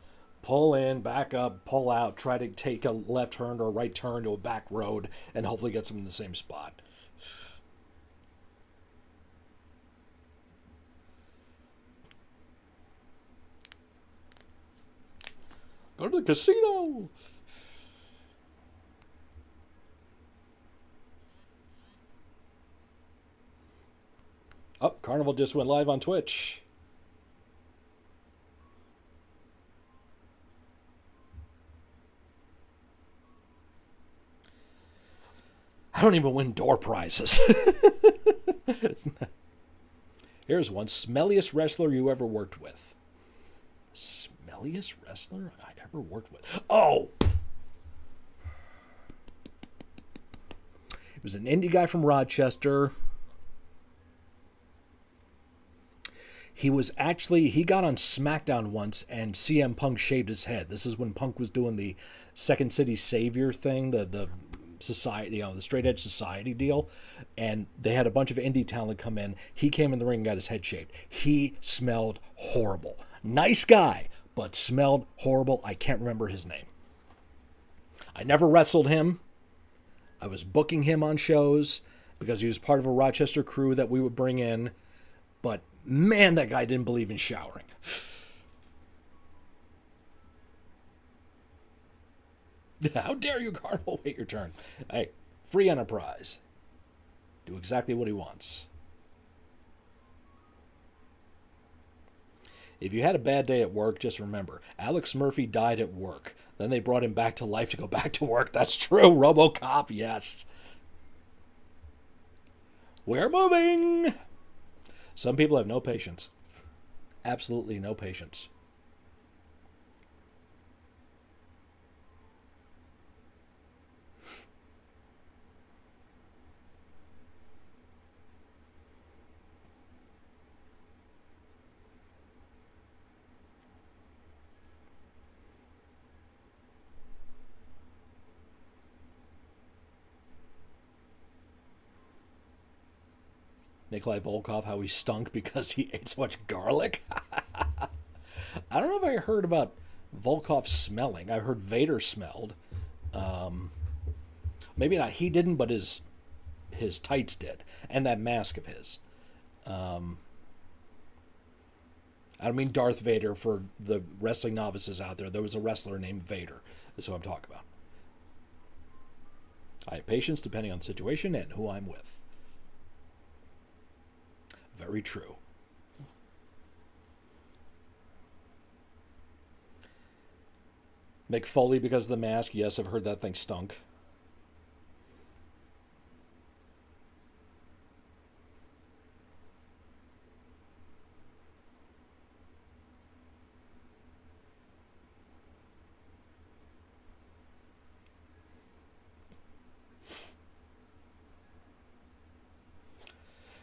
pull in, back up, pull out, try to take a left turn or a right turn to a back road, and hopefully get them in the same spot. Go to the casino! Oh, Carnival just went live on Twitch. I don't even win door prizes. Here's one. Smelliest wrestler you ever worked with. Smelliest wrestler I ever worked with. Oh! It was an indie guy from Rochester. He got on SmackDown once and CM Punk shaved his head. This is when Punk was doing the Second City Savior thing, the society, the straight edge society deal. And they had a bunch of indie talent come in. He came in the ring and got his head shaved. He smelled horrible. Nice guy, but smelled horrible. I can't remember his name. I never wrestled him. I was booking him on shows because he was part of a Rochester crew that we would bring in. But man, that guy didn't believe in showering. How dare you, Carnival? Wait your turn. Hey, free enterprise. Do exactly what he wants. If you had a bad day at work, just remember, Alex Murphy died at work. Then they brought him back to life to go back to work. That's true. RoboCop, yes. We're moving. Some people have no patience. Absolutely no patience. Nikolai Volkov, how he stunk because he ate so much garlic. I don't know if I heard about Volkov smelling. I heard Vader smelled. Maybe not he didn't, but his tights did. And that mask of his. I don't mean Darth Vader for the wrestling novices out there. There was a wrestler named Vader. That's what I'm talking about. I have patience depending on the situation and who I'm with. Very true. Mick Foley because of the mask. Yes, I've heard that thing stunk.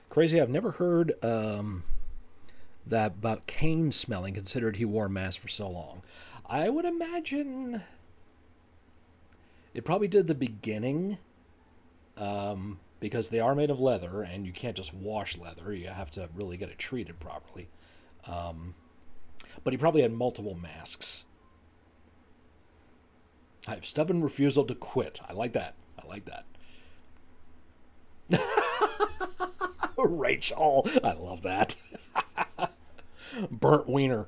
Crazy, I've never heard that about Kane smelling, considered he wore a mask for so long. I would imagine it probably did the beginning, because they are made of leather, and you can't just wash leather. You have to really get it treated properly. But he probably had multiple masks. I have stubborn refusal to quit. I like that. I like that. Rachel. I love that. Burnt wiener.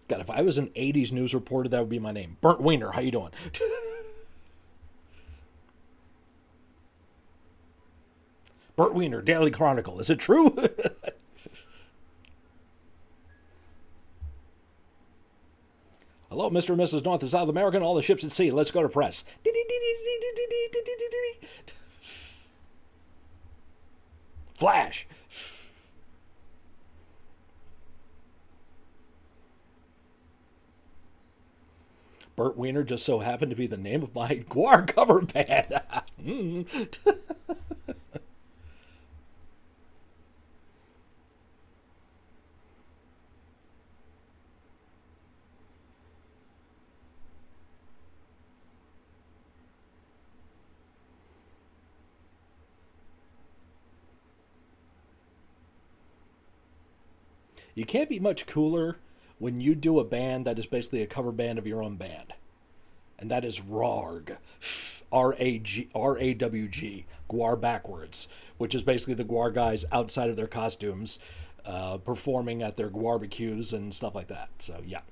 God, if I was an 80s news reporter, that would be my name. Burnt wiener. How you doing? Burnt wiener, Daily Chronicle. Is it true? Hello, Mr. and Mrs. North and South America and all the ships at sea. Let's go to press. Flash. Burt Wiener just so happened to be the name of my Gwar cover band. You can't be much cooler when you do a band that is basically a cover band of your own band. And that is RAWG. RAWG. Gwar backwards. Which is basically the Gwar guys outside of their costumes performing at their Gwarbecues and stuff like that. So, yeah.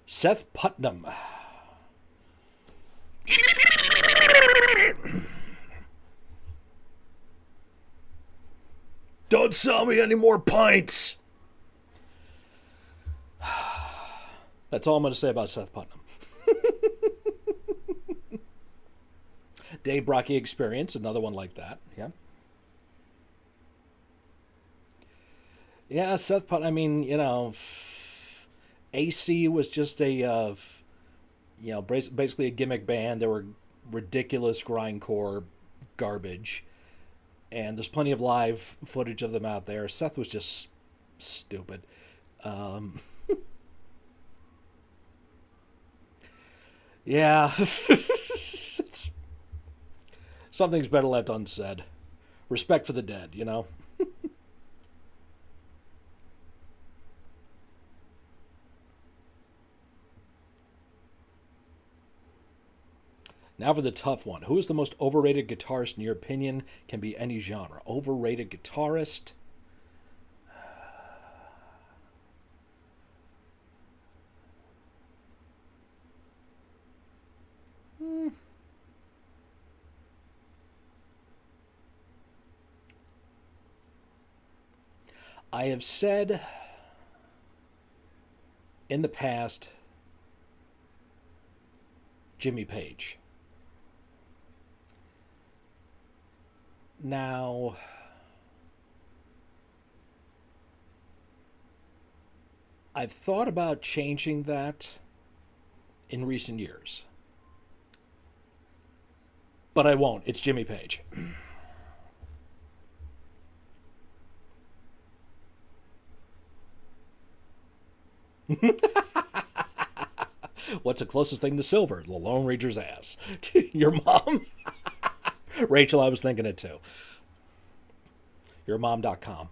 Seth Putnam. Don't sell me any more pints. That's all I'm going to say about Seth Putnam. Dave Brocky Experience, another one like that. Yeah. Yeah, Seth Putnam, I mean, AC was just a, basically a gimmick band. They were ridiculous grindcore garbage. And there's plenty of live footage of them out there. Seth was just stupid. Yeah. Something's better left unsaid. Respect for the dead, Now for the tough one. Who is the most overrated guitarist in your opinion? Can be any genre. Overrated guitarist. I have said in the past Jimmy Page. Now, I've thought about changing that in recent years. But I won't. It's Jimmy Page. What's the closest thing to silver? The Lone Ranger's ass. Your mom? Rachel, I was thinking it too. Yourmom.com.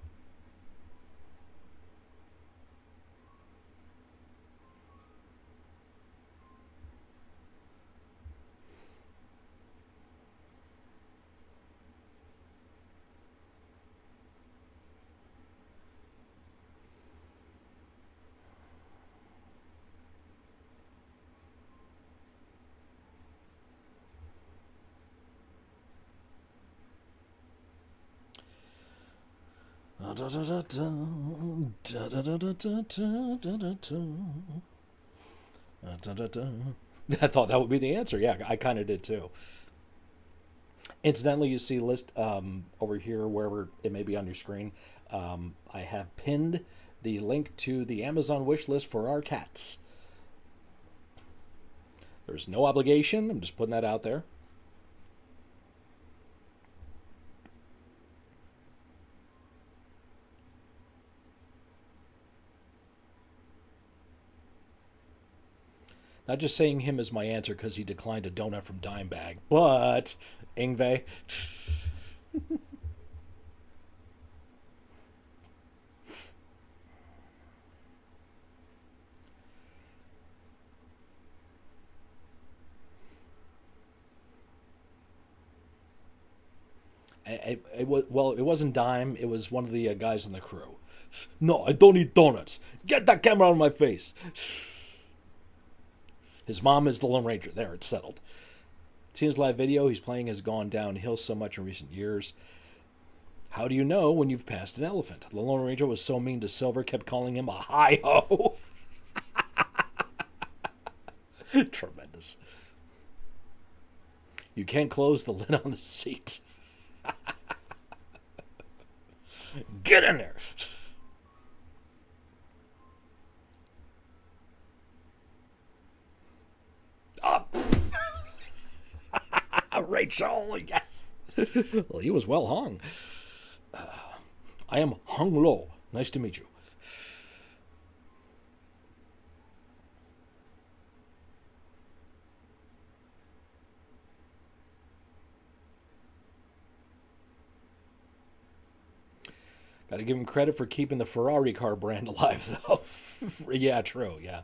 I thought that would be the answer. Yeah, I kind of did too. Incidentally, you see list over here, wherever it may be on your screen. I have pinned the link to the Amazon wish list for our cats. There's no obligation. I'm just putting that out there. Not just saying him as my answer because he declined a donut from Dimebag, but Ingve. It wasn't Dime. It was one of the guys in the crew. No, I don't eat donuts. Get that camera out of my face. His mom is the Lone Ranger. There, it's settled. Seen his live video. He's playing has gone downhill so much in recent years. How do you know when you've passed an elephant? The Lone Ranger was so mean to Silver, kept calling him a hi-ho. Tremendous. You can't close the lid on the seat. Get in there. Up. Rachel, yes. Well, he was well hung. I am Hung Lo. Nice to meet you. Got to give him credit for keeping the Ferrari car brand alive, though. Yeah, true, yeah.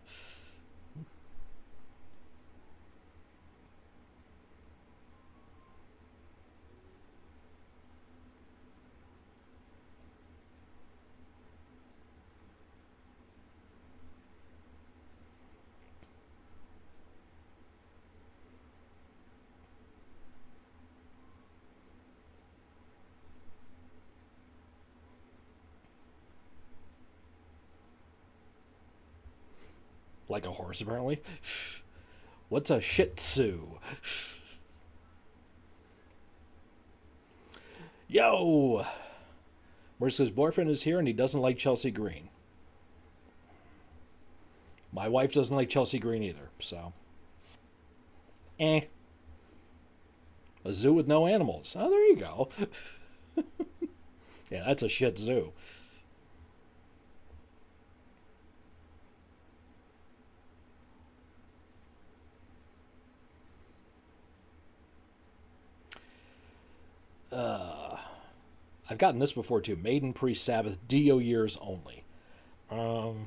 Like a horse, apparently. What's a Shih Tzu? Yo! Marissa's boyfriend is here and he doesn't like Chelsea Green. My wife doesn't like Chelsea Green either, so. Eh. A zoo with no animals. Oh, there you go. Yeah, that's a Shih Tzu. I've gotten this before too. Maiden pre-Sabbath, Dio years only. And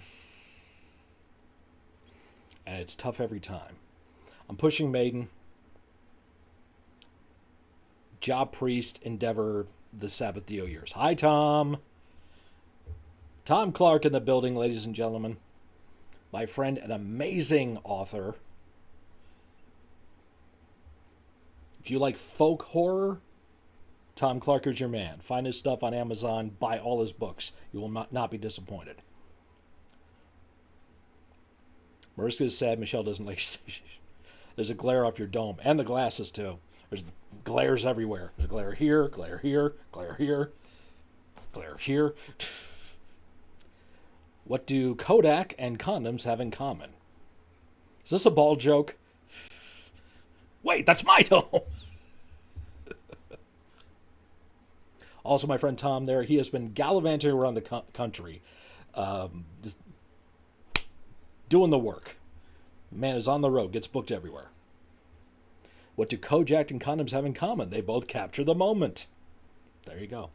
it's tough every time. I'm pushing Maiden. Job Priest, Endeavor, the Sabbath Dio years. Hi, Tom. Tom Clark in the building, ladies and gentlemen. My friend, an amazing author. If you like folk horror, Tom Clark is your man. Find his stuff on Amazon. Buy all his books. You will not be disappointed. Mariska is sad. Michelle doesn't like... There's a glare off your dome. And the glasses, too. There's glares everywhere. There's a glare here, glare here, glare here, glare here. What do Kodak and condoms have in common? Is this a ball joke? Wait, that's my dome! Also, my friend Tom there, he has been gallivanting around the country, just doing the work. Man is on the road, gets booked everywhere. What do Kojak and condoms have in common? They both capture the moment. There you go.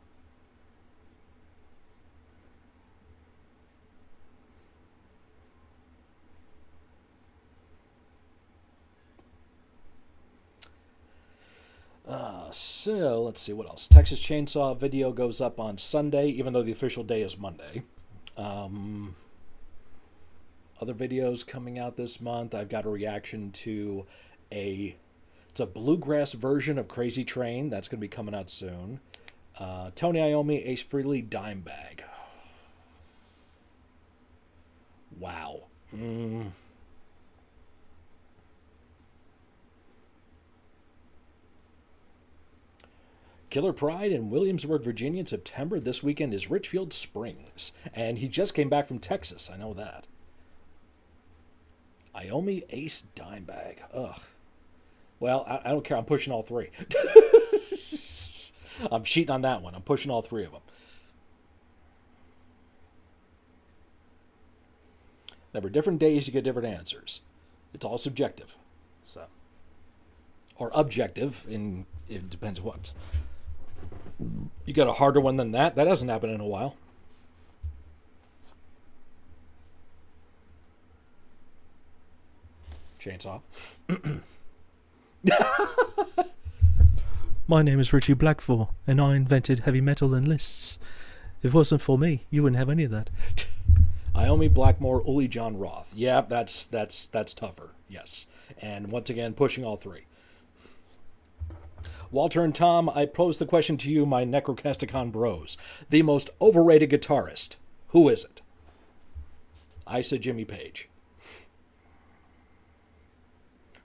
So, let's see what else. Texas Chainsaw video goes up on Sunday, even though the official day is Monday. Other videos coming out this month. I've got a reaction to it's a bluegrass version of Crazy Train. That's going to be coming out soon. Tony Iommi, Ace Frehley, Dimebag. Wow. Killer Pride in Williamsburg, Virginia in September. This weekend is Richfield Springs. And he just came back from Texas. I know that. Iommi, Ace, Dimebag. Ugh. Well, I don't care. I'm pushing all three. I'm cheating on that one. I'm pushing all three of them. Remember, different days you get different answers. It's all subjective. So, or objective, it depends what. You got a harder one than that? That hasn't happened in a while. Chainsaw. My name is Richie Blackford, and I invented heavy metal and lists. If it wasn't for me, you wouldn't have any of that. Iommi, Blackmore, Uli John Roth. Yeah, that's tougher. Yes. And once again, pushing all three. Walter and Tom, I pose the question to you, my Necrocasticon bros. The most overrated guitarist. Who is it? I said Jimmy Page.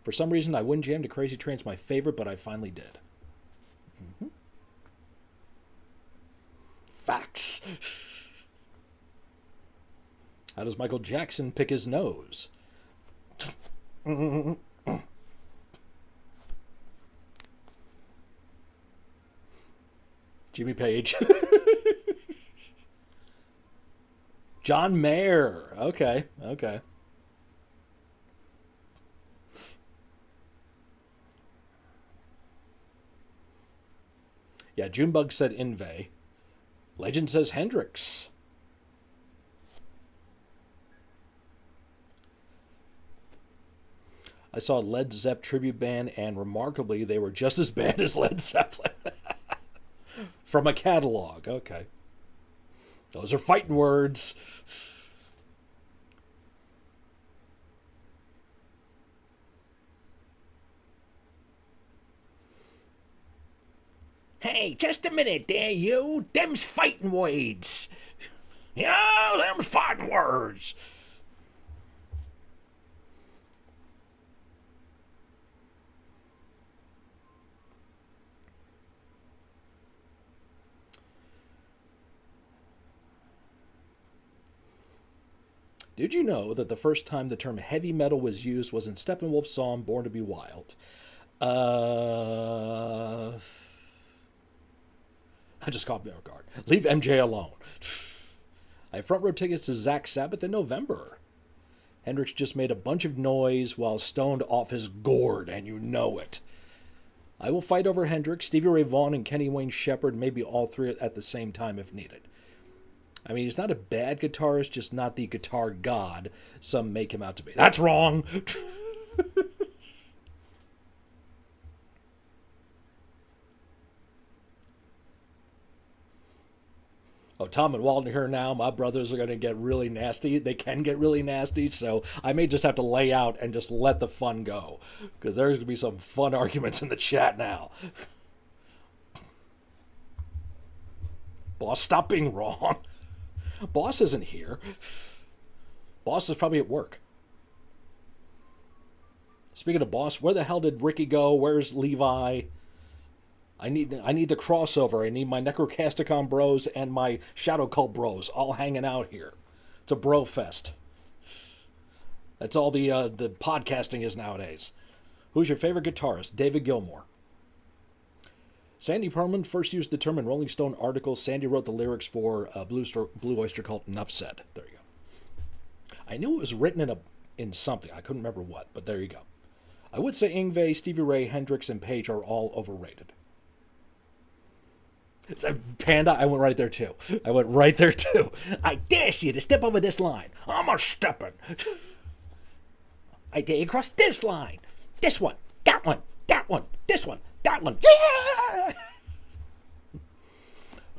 For some reason, I wouldn't jam to Crazy Train's my favorite, but I finally did. Mm-hmm. Facts. How does Michael Jackson pick his nose? Jimmy Page. John Mayer. Okay. Yeah, Junebug said Inve. Legend says Hendrix. I saw a Led Zepp tribute band, and remarkably, they were just as bad as Led Zeppelin. From a catalog. Okay. Those are fighting words. Hey, just a minute there, you. Them's fighting words. Yeah, them's fighting words. Did you know that the first time the term heavy metal was used was in Steppenwolf's song Born to be Wild? I just caught me off guard. Leave MJ alone. I front row tickets to Zach Sabbath in November. Hendrix just made a bunch of noise while stoned off his gourd, and you know it. I will fight over Hendrix, Stevie Ray Vaughan, and Kenny Wayne Shepherd, maybe all three at the same time if needed. I mean, he's not a bad guitarist, just not the guitar god some make him out to be. That's wrong! Oh, Tom and Walton here now. My brothers are going to get really nasty. They can get really nasty, so I may just have to lay out and just let the fun go. Because there's going to be some fun arguments in the chat now. Boss, stop being wrong. Boss isn't here. Boss is probably at work. Speaking of Boss, where the hell did Ricky go? Where's Levi? I need the crossover. I need my Necrocasticon bros and my Shadow Cult bros all hanging out here. It's a bro fest. That's all the podcasting is nowadays. Who's your favorite guitarist? David Gilmour. Sandy Perlman first used the term in Rolling Stone article. Sandy wrote the lyrics for Blue Oyster Cult. Enough said. There you go. I knew it was written in something. I couldn't remember what, but there you go. I would say Yngwie, Stevie Ray, Hendrix, and Page are all overrated. It's a Panda, I went right there too. I dare you to step over this line. I'm a stepping. I dare you cross this line. This one, that one, this one, that one. Yeah!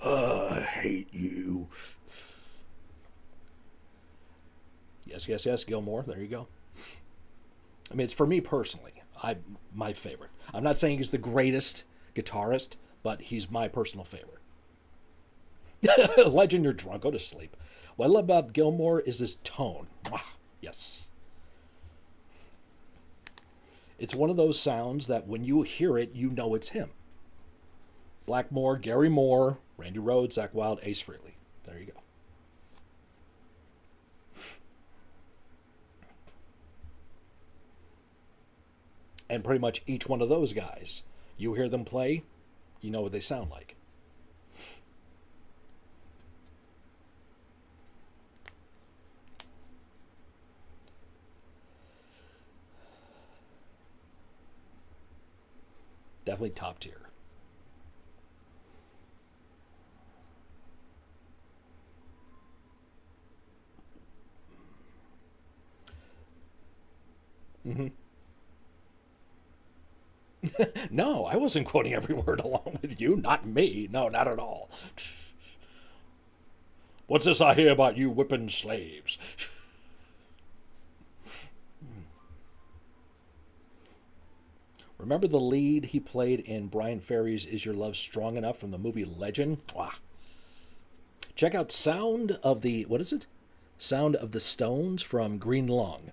I hate you. Yes, Gilmour. There you go. I mean, it's for me personally. My favorite. I'm not saying he's the greatest guitarist, but he's my personal favorite. Legend, you're drunk. Go to sleep. What I love about Gilmour is his tone. Yes. It's one of those sounds that when you hear it, you know it's him. Blackmore, Gary Moore, Randy Rhoads, Zakk Wylde, Ace Frehley. There you go. And pretty much each one of those guys, you hear them play, you know what they sound like. Definitely top tier. Mm-hmm. No, I wasn't quoting every word along with you. Not me. No, not at all. What's this I hear about you whipping slaves? Remember the lead he played in Brian Ferry's Is Your Love Strong Enough from the movie Legend? Wow. Check out Sound of the, what is it? Sound of the Stones from Green Lung.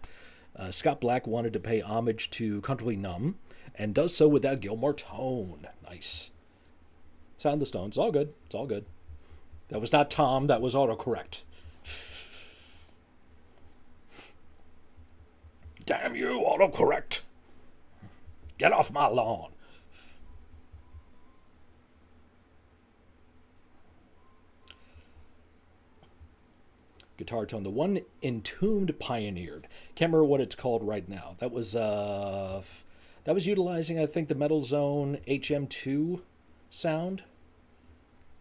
Scott Black wanted to pay homage to Comfortably Numb and does so without Gilmore tone. Nice. Sound of the Stones. It's all good. It's all good. That was not Tom. That was autocorrect. Damn you, autocorrect. Get off my lawn. Guitar tone. The one Entombed pioneered. Can't remember what it's called right now. That was utilizing, I think, the Metal Zone HM2 sound.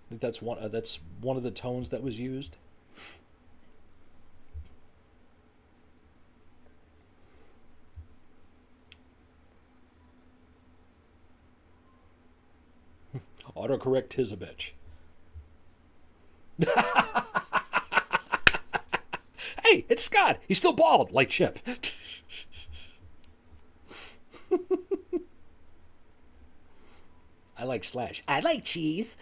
I think that's one of the tones that was used. Autocorrect is a bitch. Hey, it's Scott. He's still bald, like Chip. I like Slash. I like cheese.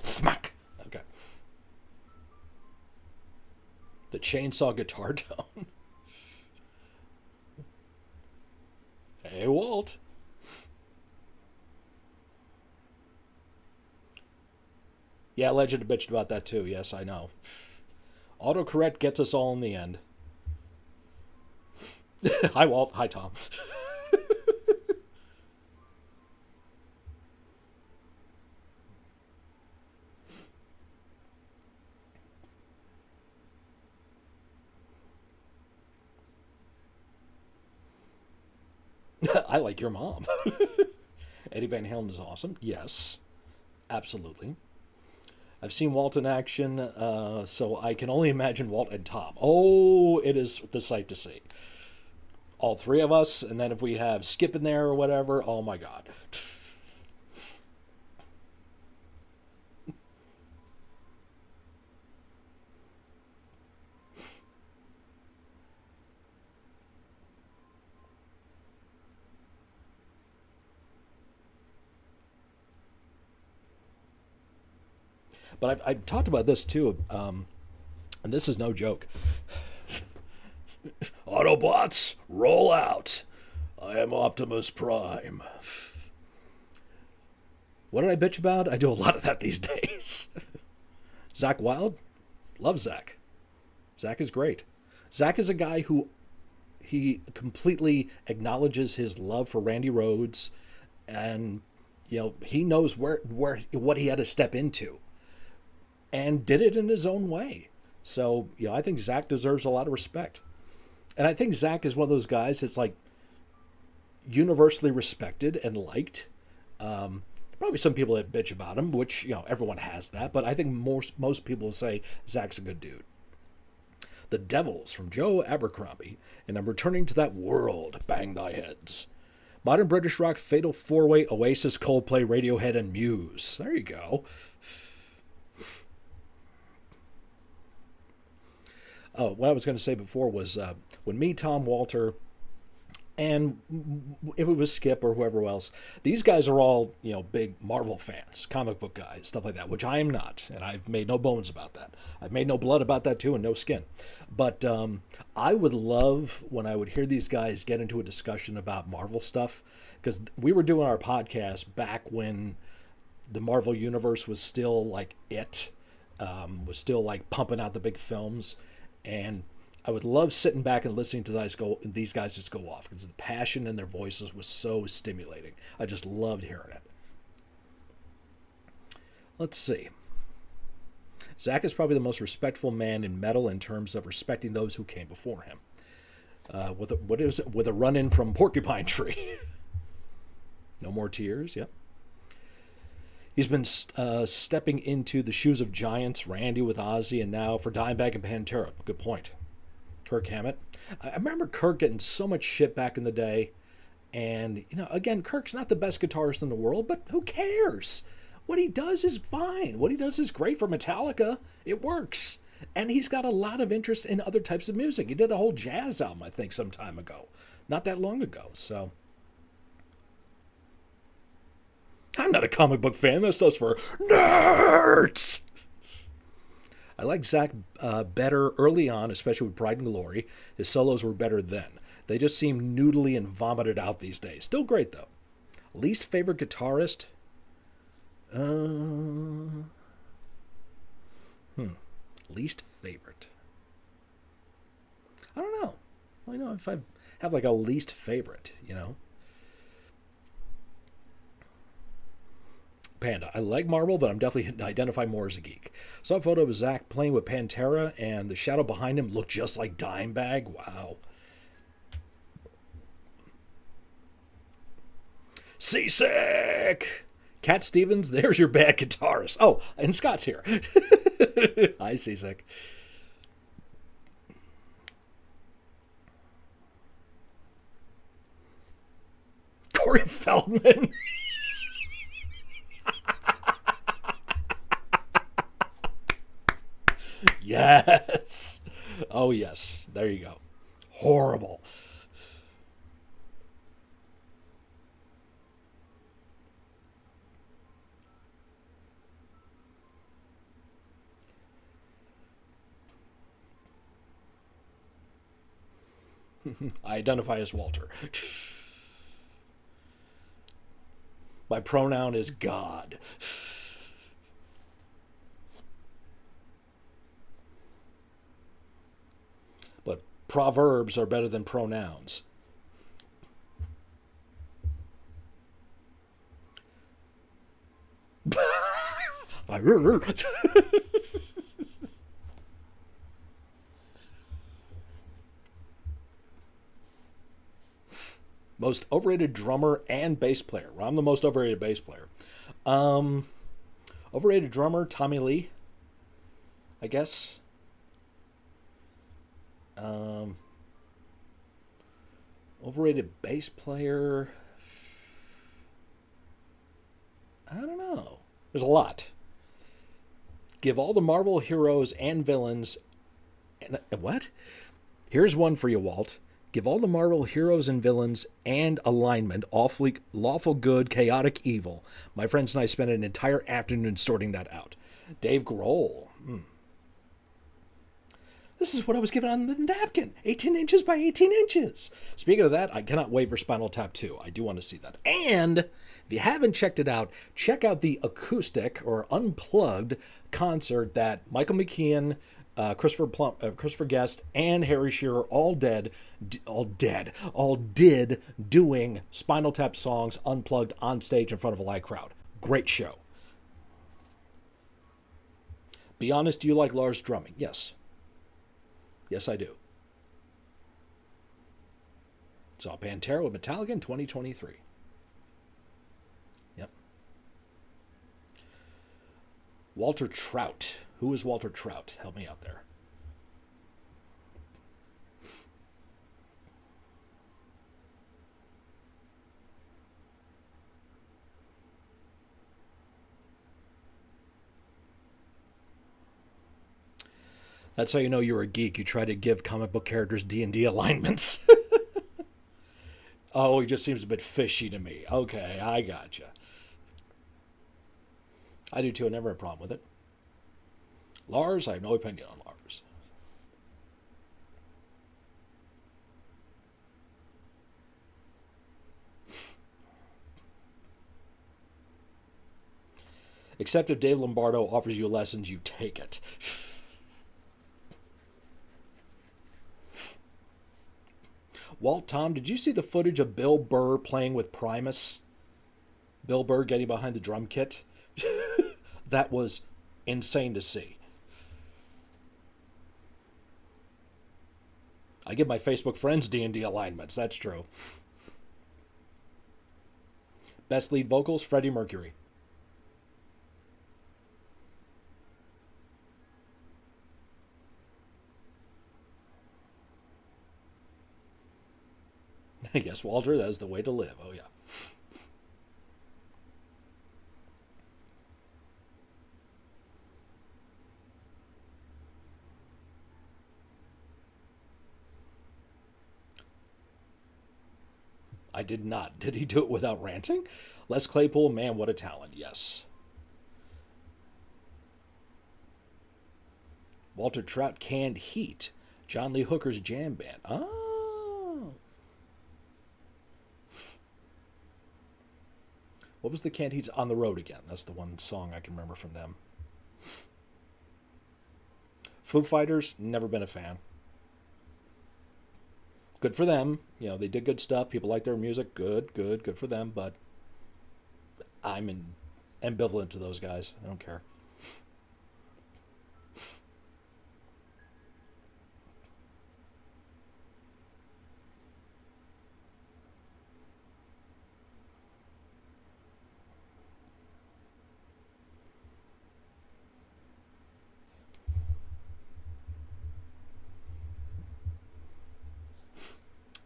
Smack. Okay. The chainsaw guitar tone. Hey, Walt. Yeah, Legend bitched about that too. Yes, I know. Autocorrect gets us all in the end. Hi, Walt. Hi, Tom. I like your mom. Eddie Van Halen is awesome. Yes, absolutely. I've seen Walt in action, so I can only imagine Walt and Tom. Oh, it is the sight to see. All three of us, and then if we have Skip in there or whatever, oh my God. But I've talked about this too, and this is no joke. Autobots, roll out. I am Optimus Prime. What did I bitch about? I do a lot of that these days. Zakk Wylde, love Zakk. Zakk is great. Zakk is a guy who he completely acknowledges his love for Randy Rhoads, and he knows what he had to step into, and did it in his own way. So I think Zakk deserves a lot of respect. And I think Zakk is one of those guys that's like universally respected and liked. Probably some people that bitch about him, which everyone has that, but I think most people say Zakk's a good dude. The Devils from Joe Abercrombie, and I'm returning to that world. Bang thy heads. Modern British rock, Fatal Four-Way, Oasis, Coldplay, Radiohead, and Muse. There you go. Oh, what I was going to say before was when me, Tom, Walter, and if it was Skip or whoever else, these guys are all, big Marvel fans, comic book guys, stuff like that, which I am not, and I've made no bones about that. I've made no blood about that too, and no skin. But I would love when I would hear these guys get into a discussion about Marvel stuff, because we were doing our podcast back when the Marvel Universe was still like was still like pumping out the big films. And I would love sitting back and listening to these guys just go off, because the passion in their voices was so stimulating. I just loved hearing it. Let's see. Zakk is probably the most respectful man in metal in terms of respecting those who came before him. With a run-in from Porcupine Tree. No More Tears, yep. He's been stepping into the shoes of giants, Randy with Ozzy, and now for Dimebag and Pantera. Good point. Kirk Hammett. I remember Kirk getting so much shit back in the day. And, again, Kirk's not the best guitarist in the world, but who cares? What he does is fine. What he does is great for Metallica. It works. And he's got a lot of interest in other types of music. He did a whole jazz album, I think, some time ago. not that long ago. So I'm not a comic book fan. That stuff's for nerds. I like Zach better early on, especially with Pride and Glory. His solos were better then. They just seem noodly and vomited out these days. Still great, though. Least favorite guitarist? Least favorite. I don't know. I don't know if I have like a least favorite, you know? Panda. I like Marvel, but I'm definitely identify more as a geek. Saw a photo of Zach playing with Pantera, and the shadow behind him looked just like Dimebag. Wow. Seasick! Cat Stevens, there's your bad guitarist. Oh, and Scott's here. Hi, Seasick. Corey Feldman. Yes. Oh, yes. There you go. Horrible. I identify as Walter. My pronoun is God. But proverbs are better than pronouns. Most overrated drummer and bass player. Well, I'm the most overrated bass player. Um, Overrated drummer, Tommy Lee, I guess. Um, Overrated bass player. I don't know. There's a lot. Give all the Marvel heroes and villains. And, what? Here's one for you, Walt. Give all the Marvel heroes and villains and alignment, awfully lawful good, chaotic evil. My friends and I spent an entire afternoon sorting that out. Dave Grohl. This is what I was given on the napkin. 18 inches by 18 inches. Speaking of that, I cannot wait for Spinal Tap 2. I do want to see that. And if you haven't checked it out, check out the acoustic or unplugged concert that Michael McKean, Christopher Guest, and Harry Shearer all did doing Spinal Tap songs unplugged on stage in front of a live crowd. Great show. Be honest, do you like Lars drumming? Yes. Yes, I do. Saw Pantera with Metallica in 2023. Yep. Walter Trout. Who is Walter Trout? Help me out there. That's how you know you're a geek. You try to give comic book characters D&D alignments. Oh, he just seems a bit fishy to me. Okay, I gotcha. I do too. I never have a problem with it. Lars, I have no opinion on Lars. Except if Dave Lombardo offers you lessons, you take it. Walt, Tom, did you see the footage of Bill Burr playing with Primus? Bill Burr getting behind the drum kit? That was insane to see. I give my Facebook friends D&D alignments. That's true. Best lead vocals, Freddie Mercury. Yes, Walter, that's the way to live. Oh, yeah. I did not. Did he do it without ranting? Les Claypool, man, what a talent. Yes. Walter Trout, Canned Heat. John Lee Hooker's jam band. Oh. What was the Canned Heat's On the Road Again? That's the one song I can remember from them. Foo Fighters, never been a fan. Good for them. You know, they did good stuff. People like their music. Good for them. But I'm ambivalent to those guys. I don't care.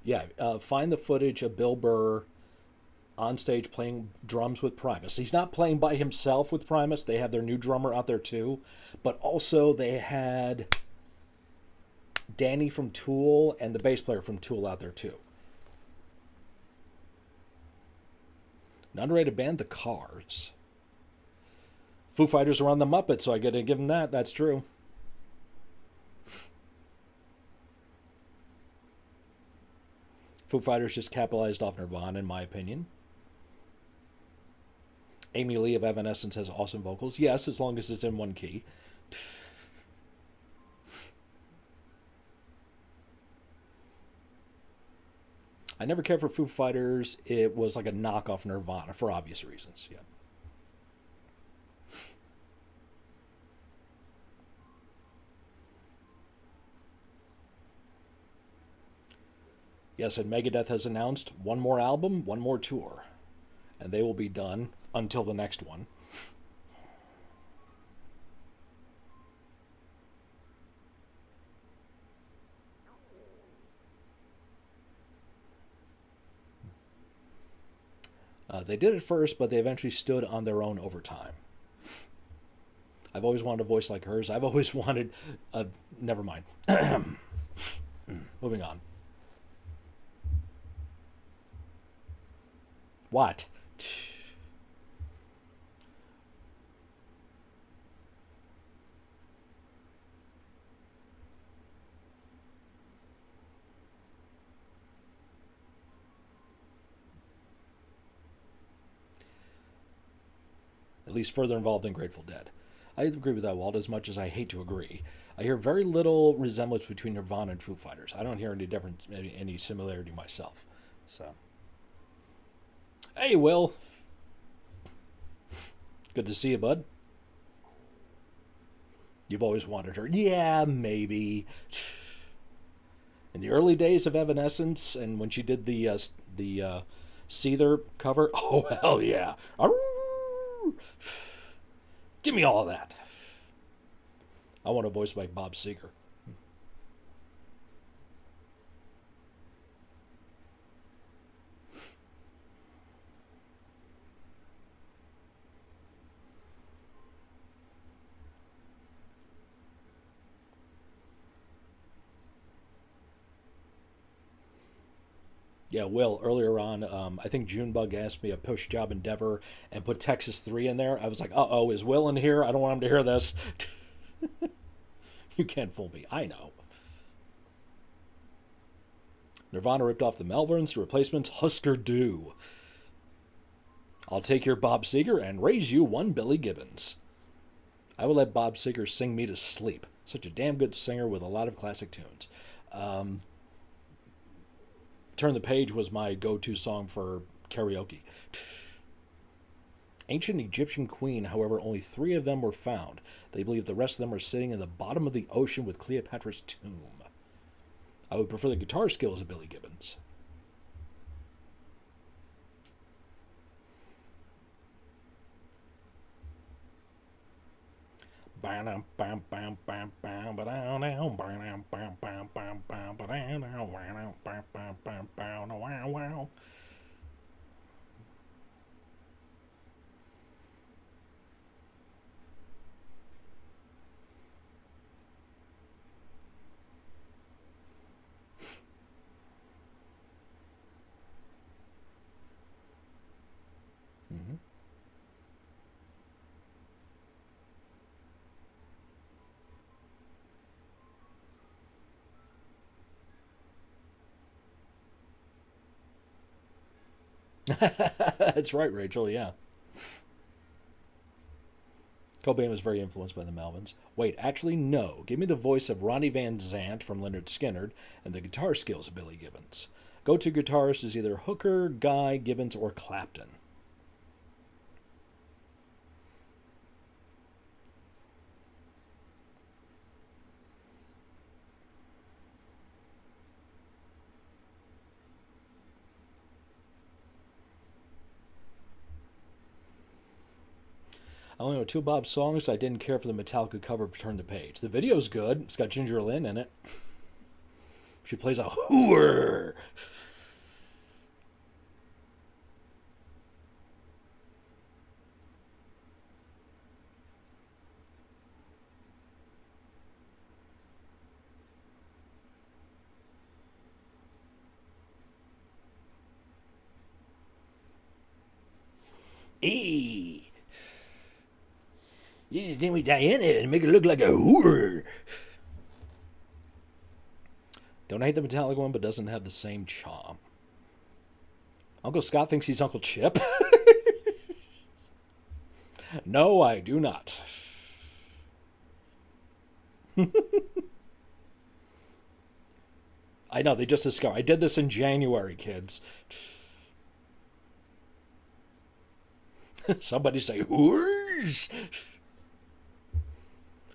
Yeah, find the footage of Bill Burr on stage playing drums with Primus. He's not playing by himself with Primus. They have their new drummer out there too. But also they had Danny from Tool and the bass player from Tool out there too. An underrated band, The Cars. Foo Fighters are on the Muppets, so I got to give them that. That's true. Foo Fighters just capitalized off Nirvana, in my opinion. Amy Lee of Evanescence has awesome vocals. Yes, as long as it's in one key. I never cared for Foo Fighters. It was like a knockoff Nirvana for obvious reasons. Yeah. Yes, and Megadeth has announced one more album, one more tour. And they will be done until the next one. They did it first, but they eventually stood on their own over time. I've always wanted a voice like hers. I've always wanted a... Never mind. Moving on. What? At least further involved than Grateful Dead. I agree with that, Walt, as much as I hate to agree. I hear very little resemblance between Nirvana and Foo Fighters. I don't hear any difference, any similarity myself. So, hey, Will. Good to see you, bud. You've always wanted her. Yeah, maybe. In the early days of Evanescence, and when she did the Seether cover, oh hell yeah! Arrgh! Give me all of that. I want a voice like Bob Seger. Yeah, Will, earlier on, I think Junebug asked me a push job endeavor and put Texas 3 in there. I was like, uh-oh, is Will in here? I don't want him to hear this. You can't fool me. I know. Nirvana ripped off the Melvins. The replacements, Husker Du. I'll take your Bob Seger and raise you one Billy Gibbons. I will let Bob Seger sing me to sleep. Such a damn good singer with a lot of classic tunes. Turn the Page was my go-to song for karaoke. Ancient Egyptian queen, however, only 3 of them were found. They believe the rest of them are sitting in the bottom of the ocean with Cleopatra's tomb. I would prefer the guitar skills of Billy Gibbons. That's right, Rachel, yeah. Cobain was very influenced by the Melvins. Wait, actually, no. Give me the voice of Ronnie Van Zant from Leonard Skinner and the guitar skills of Billy Gibbons. Go-to guitarist is either Hooker, Guy, Gibbons, or Clapton. I only know two Bob songs. I didn't care for the Metallica cover of Turn the Page. The video's good. It's got Ginger Lynn in it. She plays a hooer. Hey, you just name me Diana and make her look like a hooer. Don't hate the Metallica one, but doesn't have the same charm. Uncle Scott thinks he's Uncle Chip. No, I do not. I know, they just discovered. I did this in January, kids. Somebody say, whoosh!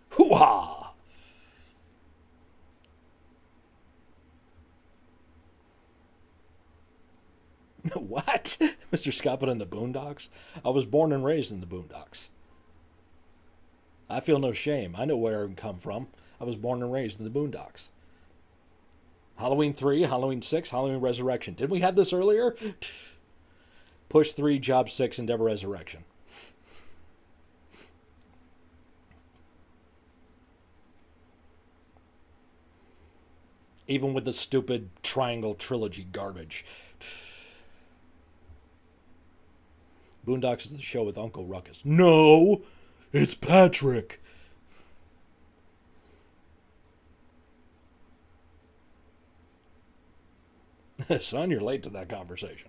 Hoo-ha! What? Mr. Scott put in the Boondocks? I was born and raised in the Boondocks. I feel no shame. I know where I come from. I was born and raised in the Boondocks. Halloween 3, Halloween 6, Halloween Resurrection. Didn't we have this earlier? Push 3, Job 6, Endeavor Resurrection. Even with the stupid triangle trilogy garbage. Boondocks is the show with Uncle Ruckus. No! It's Patrick! Son, you're late to that conversation.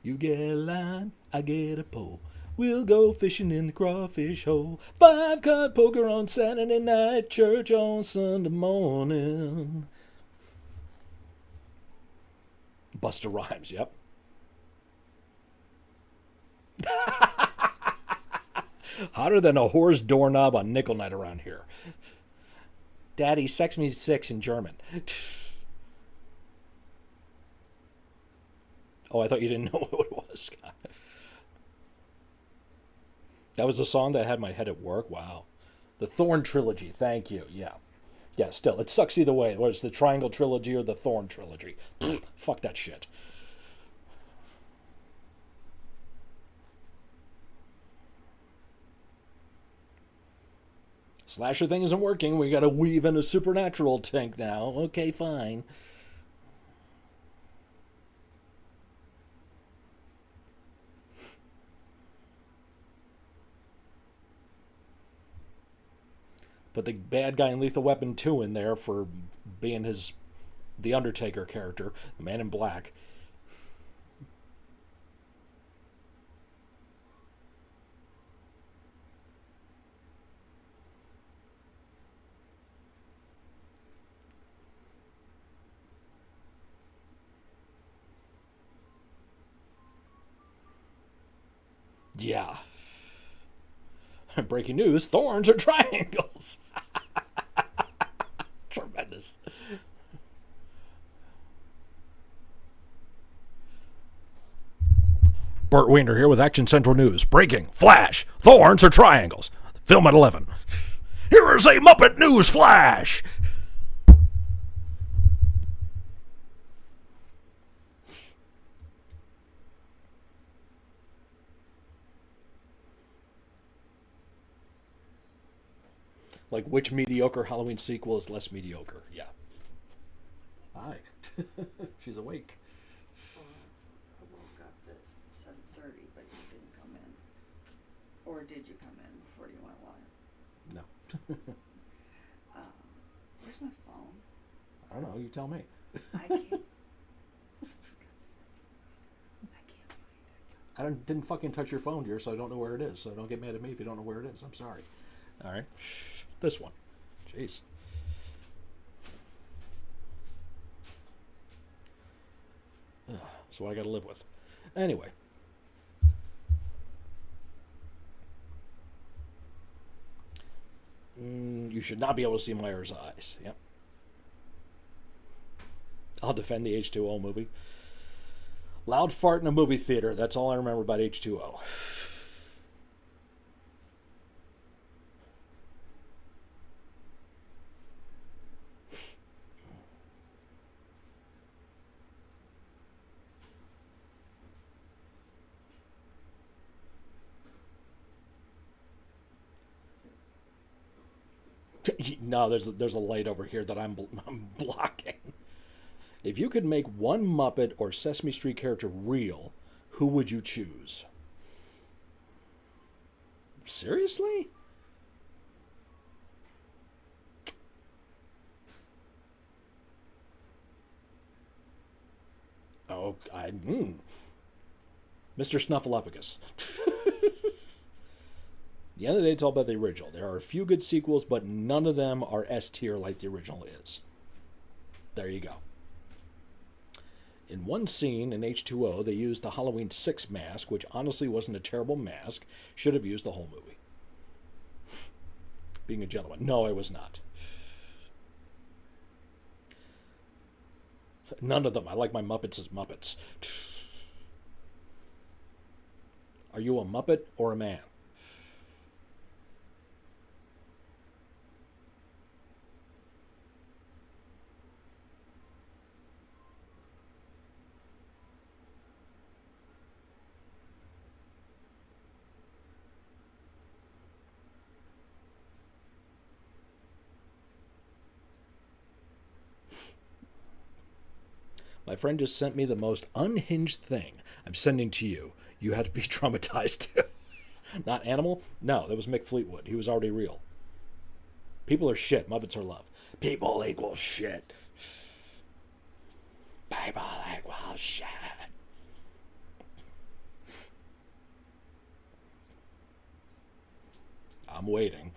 You get a line, I get a pole. We'll go fishing in the crawfish hole. 5-card poker on Saturday night, church on Sunday morning. Busta Rhymes, yep. Hotter than a whore's doorknob on nickel night around here. Daddy, sex me 6 in German. Oh, I thought you didn't know what it was, Scott. That was a song that had my head at work. Wow. The Thorn Trilogy. Thank you. Yeah. Yeah, still. It sucks either way. Whether it's the Triangle Trilogy or the Thorn Trilogy. Fuck that shit. Slasher thing isn't working. We gotta weave in a supernatural tank now. Okay, fine. Put the bad guy in Lethal Weapon 2 in there for being the Undertaker character, the Man in Black. Yeah. Breaking news, thorns are triangles. Tremendous. Burt Weiner here with Action Central News. Breaking, flash, thorns are triangles. Film at 11. Here is a Muppet News Flash. Like, which mediocre Halloween sequel is less mediocre? Yeah. Hi. She's awake. I woke up at 7:30, but you didn't come in. Or did you come in before you went live? No. Where's my phone? I don't know. You tell me. I can't. didn't fucking touch your phone, dear, so I don't know where it is. So don't get mad at me if you don't know where it is. I'm sorry. All right. This one. Jeez. That's what I got to live with. Anyway. You should not be able to see Myers' eyes. Yep. I'll defend the H2O movie. Loud fart in a movie theater. That's all I remember about H2O. No, there's a light over here that I'm blocking. If you could make one Muppet or Sesame Street character real, who would you choose? Seriously? Oh, Mr. Snuffleupagus. The end of the day, it's all about the original. There are a few good sequels, but none of them are S tier like the original is. There you go. In one scene in H2O, they used the Halloween 6 mask, which honestly wasn't a terrible mask. Should have used the whole movie. Being a gentleman. No, I was not. None of them. I like my Muppets as Muppets. Are you a Muppet or a man? My friend just sent me the most unhinged thing. I'm sending to you. You had to be traumatized too. Not Animal? No, that was Mick Fleetwood. He was already real. People are shit. Muppets are love. People equal shit. People equal shit. I'm waiting.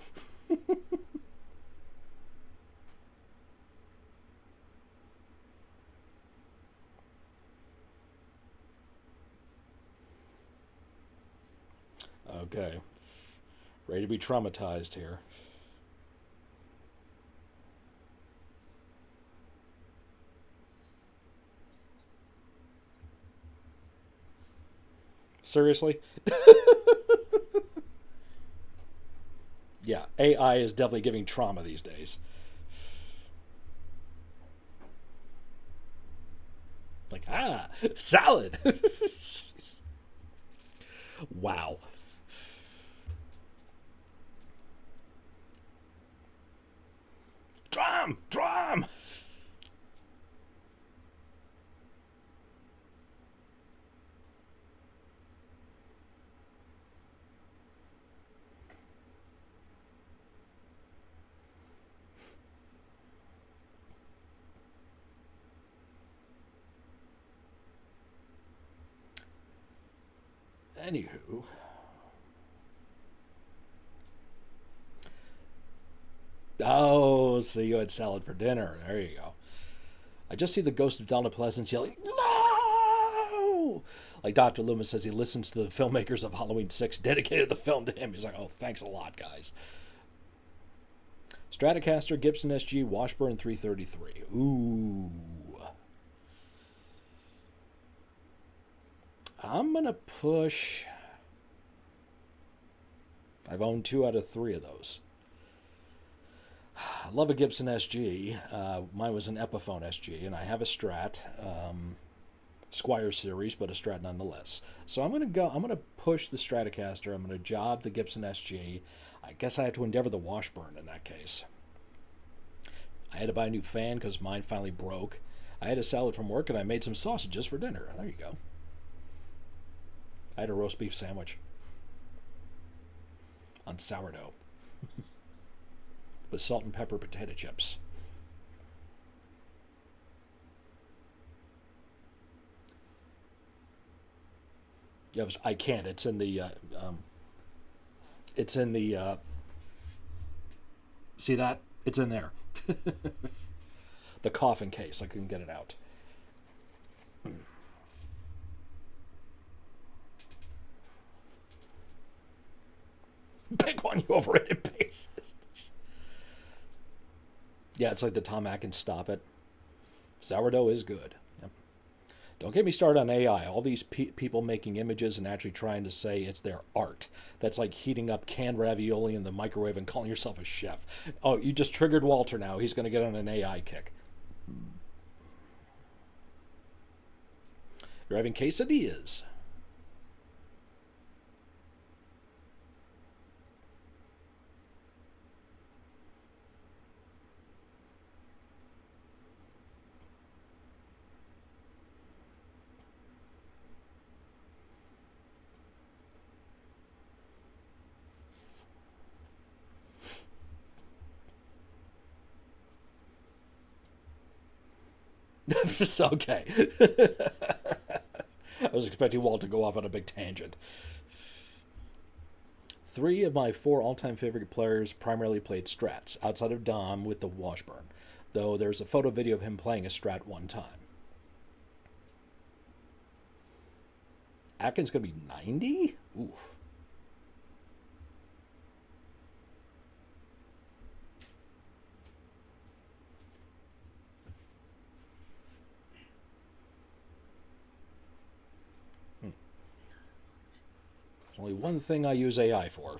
Okay. Ready to be traumatized here. Seriously? Yeah, AI is definitely giving trauma these days. Like, salad! Wow. Drum! Anywho. Oh, so you had salad for dinner. There you go. I just see the ghost of Donna Pleasance yelling, "No!" Like Dr. Loomis says he listens to the filmmakers of Halloween 6, dedicated the film to him. He's like, oh, thanks a lot, guys. Stratocaster, Gibson SG, Washburn 333. Ooh. I'm going to push... I've owned 2 out of 3 of those. I love a Gibson SG. Mine was an Epiphone SG, and I have a Strat, Squire series, but a Strat nonetheless. So I'm gonna push the Stratocaster. I'm gonna job the Gibson SG. I guess I have to endeavor the Washburn in that case. I had to buy a new fan because mine finally broke. I had a salad from work, and I made some sausages for dinner. There you go. I had a roast beef sandwich on sourdough. With salt and pepper potato chips. Yeah, I can't. It's in the. It's in the. See that? It's in there. The coffin case. I couldn't get it out. Pick one, you overrated bassist. Yeah, it's like the Tom Atkins Stop It. Sourdough is good. Yep. Don't get me started on AI. All these people making images and actually trying to say it's their art. That's like heating up canned ravioli in the microwave and calling yourself a chef. Oh, you just triggered Walter now. He's going to get on an AI kick. You're having quesadillas. Okay. I was expecting Walt to go off on a big tangent. 3 of my 4 all-time favorite players primarily played Strats, outside of Dom with the Washburn, though there's a photo video of him playing a Strat one time. Atkins going to be 90? Ooh. Only one thing I use AI for.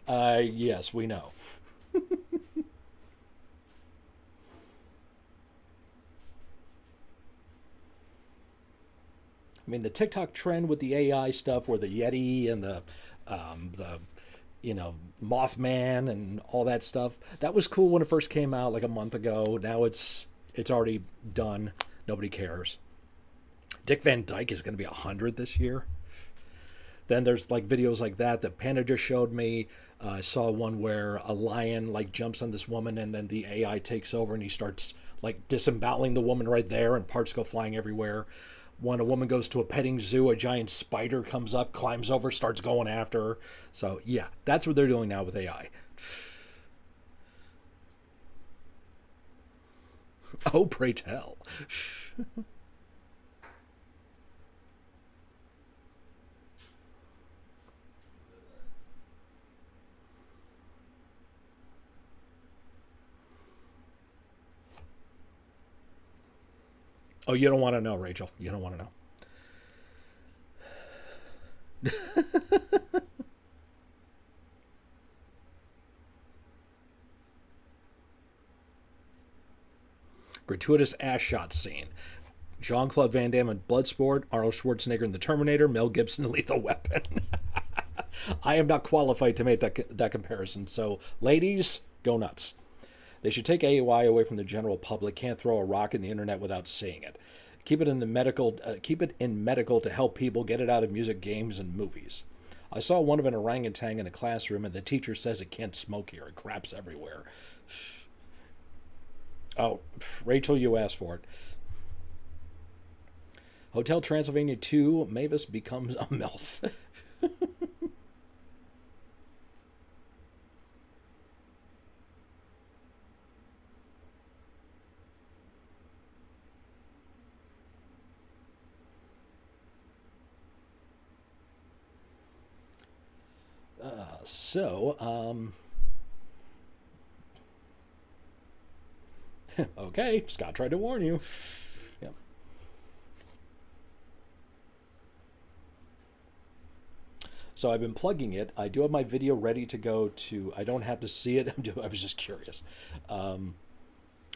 Yes, we know. I mean, the TikTok trend with the AI stuff, where the Yeti and the Mothman and all that stuff, that was cool when it first came out like a month ago. Now it's already done. Nobody cares. Dick Van Dyke is going to be 100 this year. Then there's like videos like that Panda just showed me. I saw one where a lion like jumps on this woman and then the AI takes over and he starts like disemboweling the woman right there and parts go flying everywhere. When a woman goes to a petting zoo, a giant spider comes up, climbs over, starts going after her. So yeah, that's what they're doing now with AI. Oh, pray tell. Oh, you don't want to know, Rachel. You don't want to know. Gratuitous ass shot scene. Jean-Claude Van Damme in Bloodsport, Arnold Schwarzenegger in The Terminator, Mel Gibson in Lethal Weapon. I am not qualified to make that comparison. So, ladies, go nuts. They should take AI away from the general public. Can't throw a rock in the internet without seeing it. Keep it in the medical. Keep it in medical to help people get it out of music, games, and movies. I saw one of an orangutan in a classroom, and the teacher says it can't smoke here. It craps everywhere. Oh, Rachel, you asked for it. Hotel Transylvania 2, Mavis becomes a MILF. Okay, Scott tried to warn you. Yep. So I've been plugging it. I do have my video ready to go to. I don't have to see it. I was just curious. I've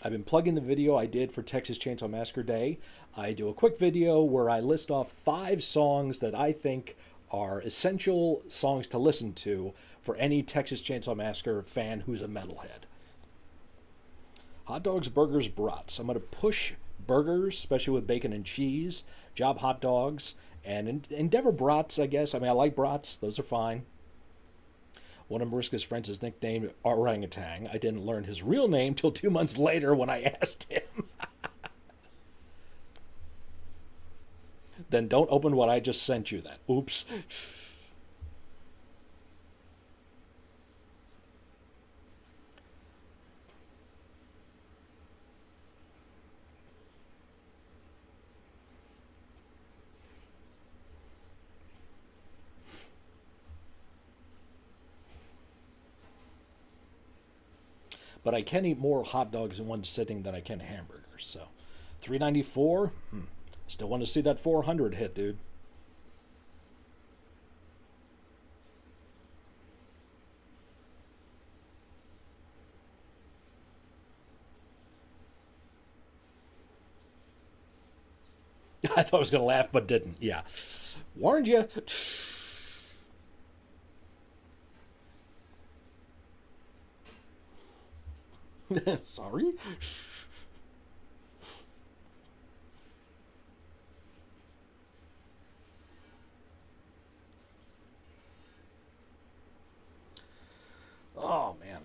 been plugging the video I did for Texas Chainsaw Massacre Day. I do a quick video where I list off 5 songs that I think are essential songs to listen to for any Texas Chainsaw Massacre fan who's a metalhead. Hot dogs, burgers, brats. I'm going to push burgers, especially with bacon and cheese, Job hot dogs, and Endeavor brats, I guess. I mean, I like brats. Those are fine. One of Mariska's friends is nicknamed Orangutan. I didn't learn his real name till 2 months later when I asked him. Then don't open what I just sent you then. Oops. But I can eat more hot dogs in one sitting than I can hamburgers. So, $3.94. Still want to see that 400 hit, dude. I thought I was going to laugh, but didn't. Yeah. Warned you. Sorry. Oh, man.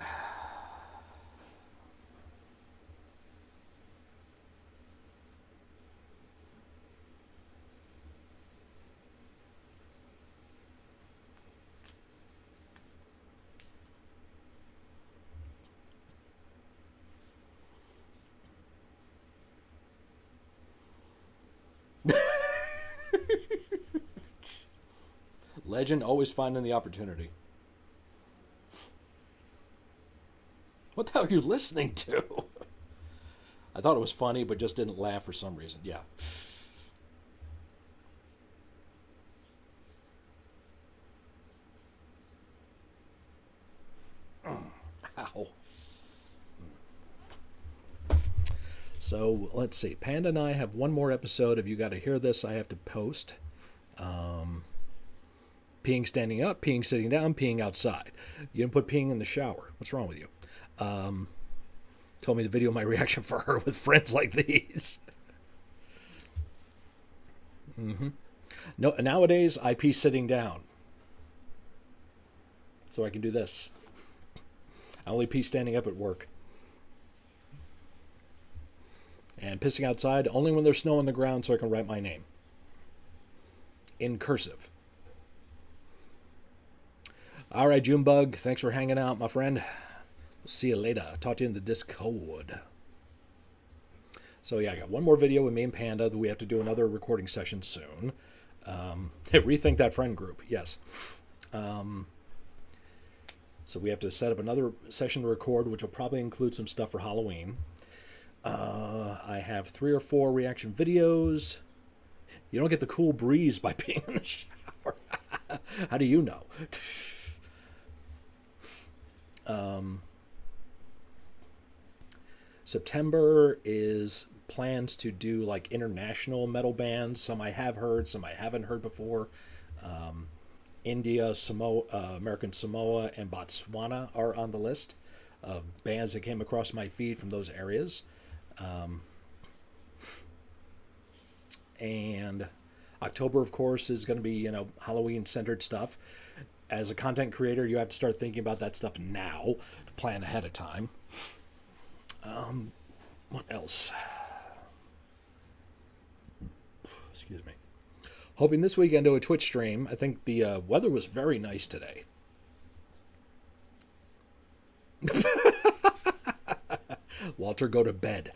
Legend always finding the opportunity. What the hell are you listening to? I thought it was funny, but just didn't laugh for some reason. Yeah. Ow. So let's see. Panda and I have one more episode of You Gotta Hear This I have to post. Peeing standing up, peeing sitting down, peeing outside. You didn't put peeing in the shower. What's wrong with you? Told me to video my reaction for her with friends like these. No, nowadays I pee sitting down, so I can do this. I only pee standing up at work. And pissing outside only when there's snow on the ground so I can write my name in cursive. All right, Junebug, thanks for hanging out, my friend. We'll see you later. Talk to you in the Discord. So yeah, I got one more video with me and Panda that we have to do another recording session soon. Rethink that friend group, yes. So we have to set up another session to record, which will probably include some stuff for Halloween. I have 3 or 4 reaction videos. You don't get the cool breeze by being in the shower. How do you know? September is plans to do like international metal bands. Some I have heard, some I haven't heard before. India, Samoa, American Samoa, and Botswana are on the list of bands that came across my feed from those areas. And October, of course, is going to be, Halloween-centered stuff. As a content creator, you have to start thinking about that stuff now to plan ahead of time. What else? Excuse me. Hoping this weekend to do a Twitch stream. I think the weather was very nice today. Walter, go to bed.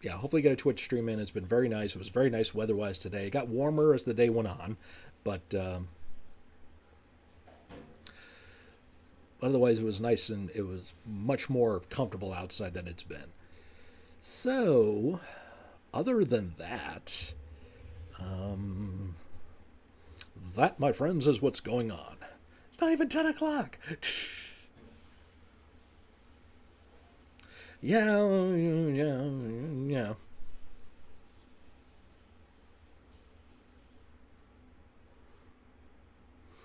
Yeah, hopefully get a Twitch stream in. It's been very nice. It was very nice weather-wise today. It got warmer as the day went on, but otherwise it was nice and it was much more comfortable outside than it's been. So, other than that, that, my friends, is what's going on. It's not even 10 o'clock. Yeah.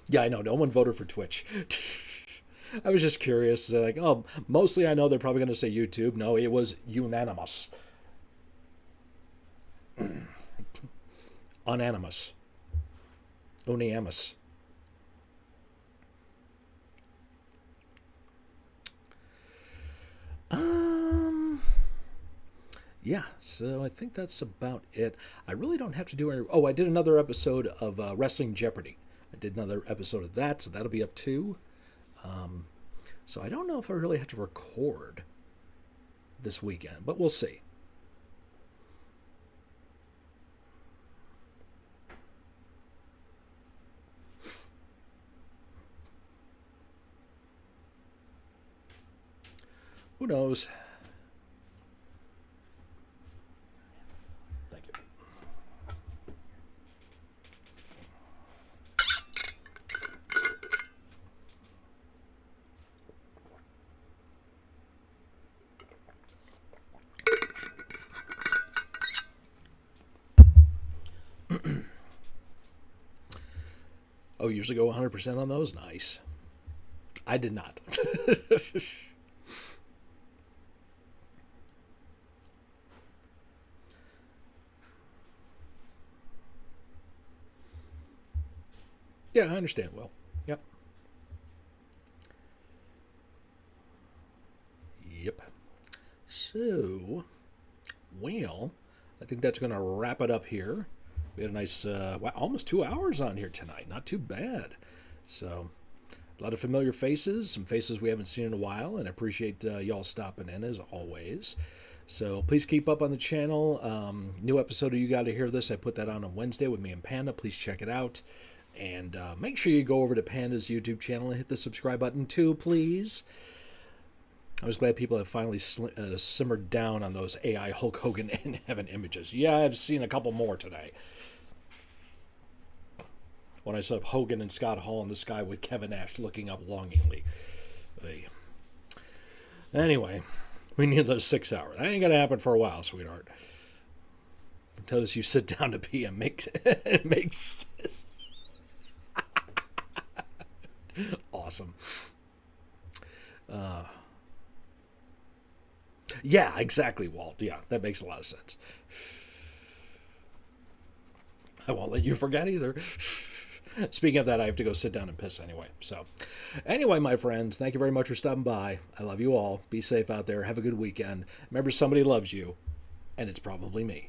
Yeah, I know. No one voted for Twitch. I was just curious. Like, mostly I know they're probably going to say YouTube. No, it was unanimous. Unanimous. Uniamus. yeah, so I think that's about it. I really don't have to do any. Oh, I did another episode of Wrestling Jeopardy. I did another episode of that, so that'll be up too. So I don't know if I really have to record this weekend, but we'll see. Who knows? Thank you. Oh, you usually go 100% on those? Nice. I did not. Yeah, I understand well. Yep. Yep. So, well, I think that's going to wrap it up here. We had a nice, wow, almost 2 hours on here tonight. Not too bad. So, a lot of familiar faces, some faces we haven't seen in a while, and I appreciate y'all stopping in as always. So please keep up on the channel. New episode of You Gotta Hear This. I put that on Wednesday with me and Panda. Please check it out. And make sure you go over to Panda's YouTube channel and hit the subscribe button too, please. I was glad people have finally simmered down on those AI Hulk Hogan in Heaven images. Yeah, I've seen a couple more today. When I saw Hogan and Scott Hall in the sky with Kevin Nash looking up longingly. Anyway, we need those 6 hours. That ain't going to happen for a while, sweetheart. Until you sit down to pee and makes awesome. Yeah, exactly, Walt. Yeah, that makes a lot of sense. I won't let you forget either. Speaking of that, I have to go sit down and piss anyway. So, anyway, my friends, thank you very much for stopping by. I love you all. Be safe out there. Have a good weekend. Remember, somebody loves you, and it's probably me.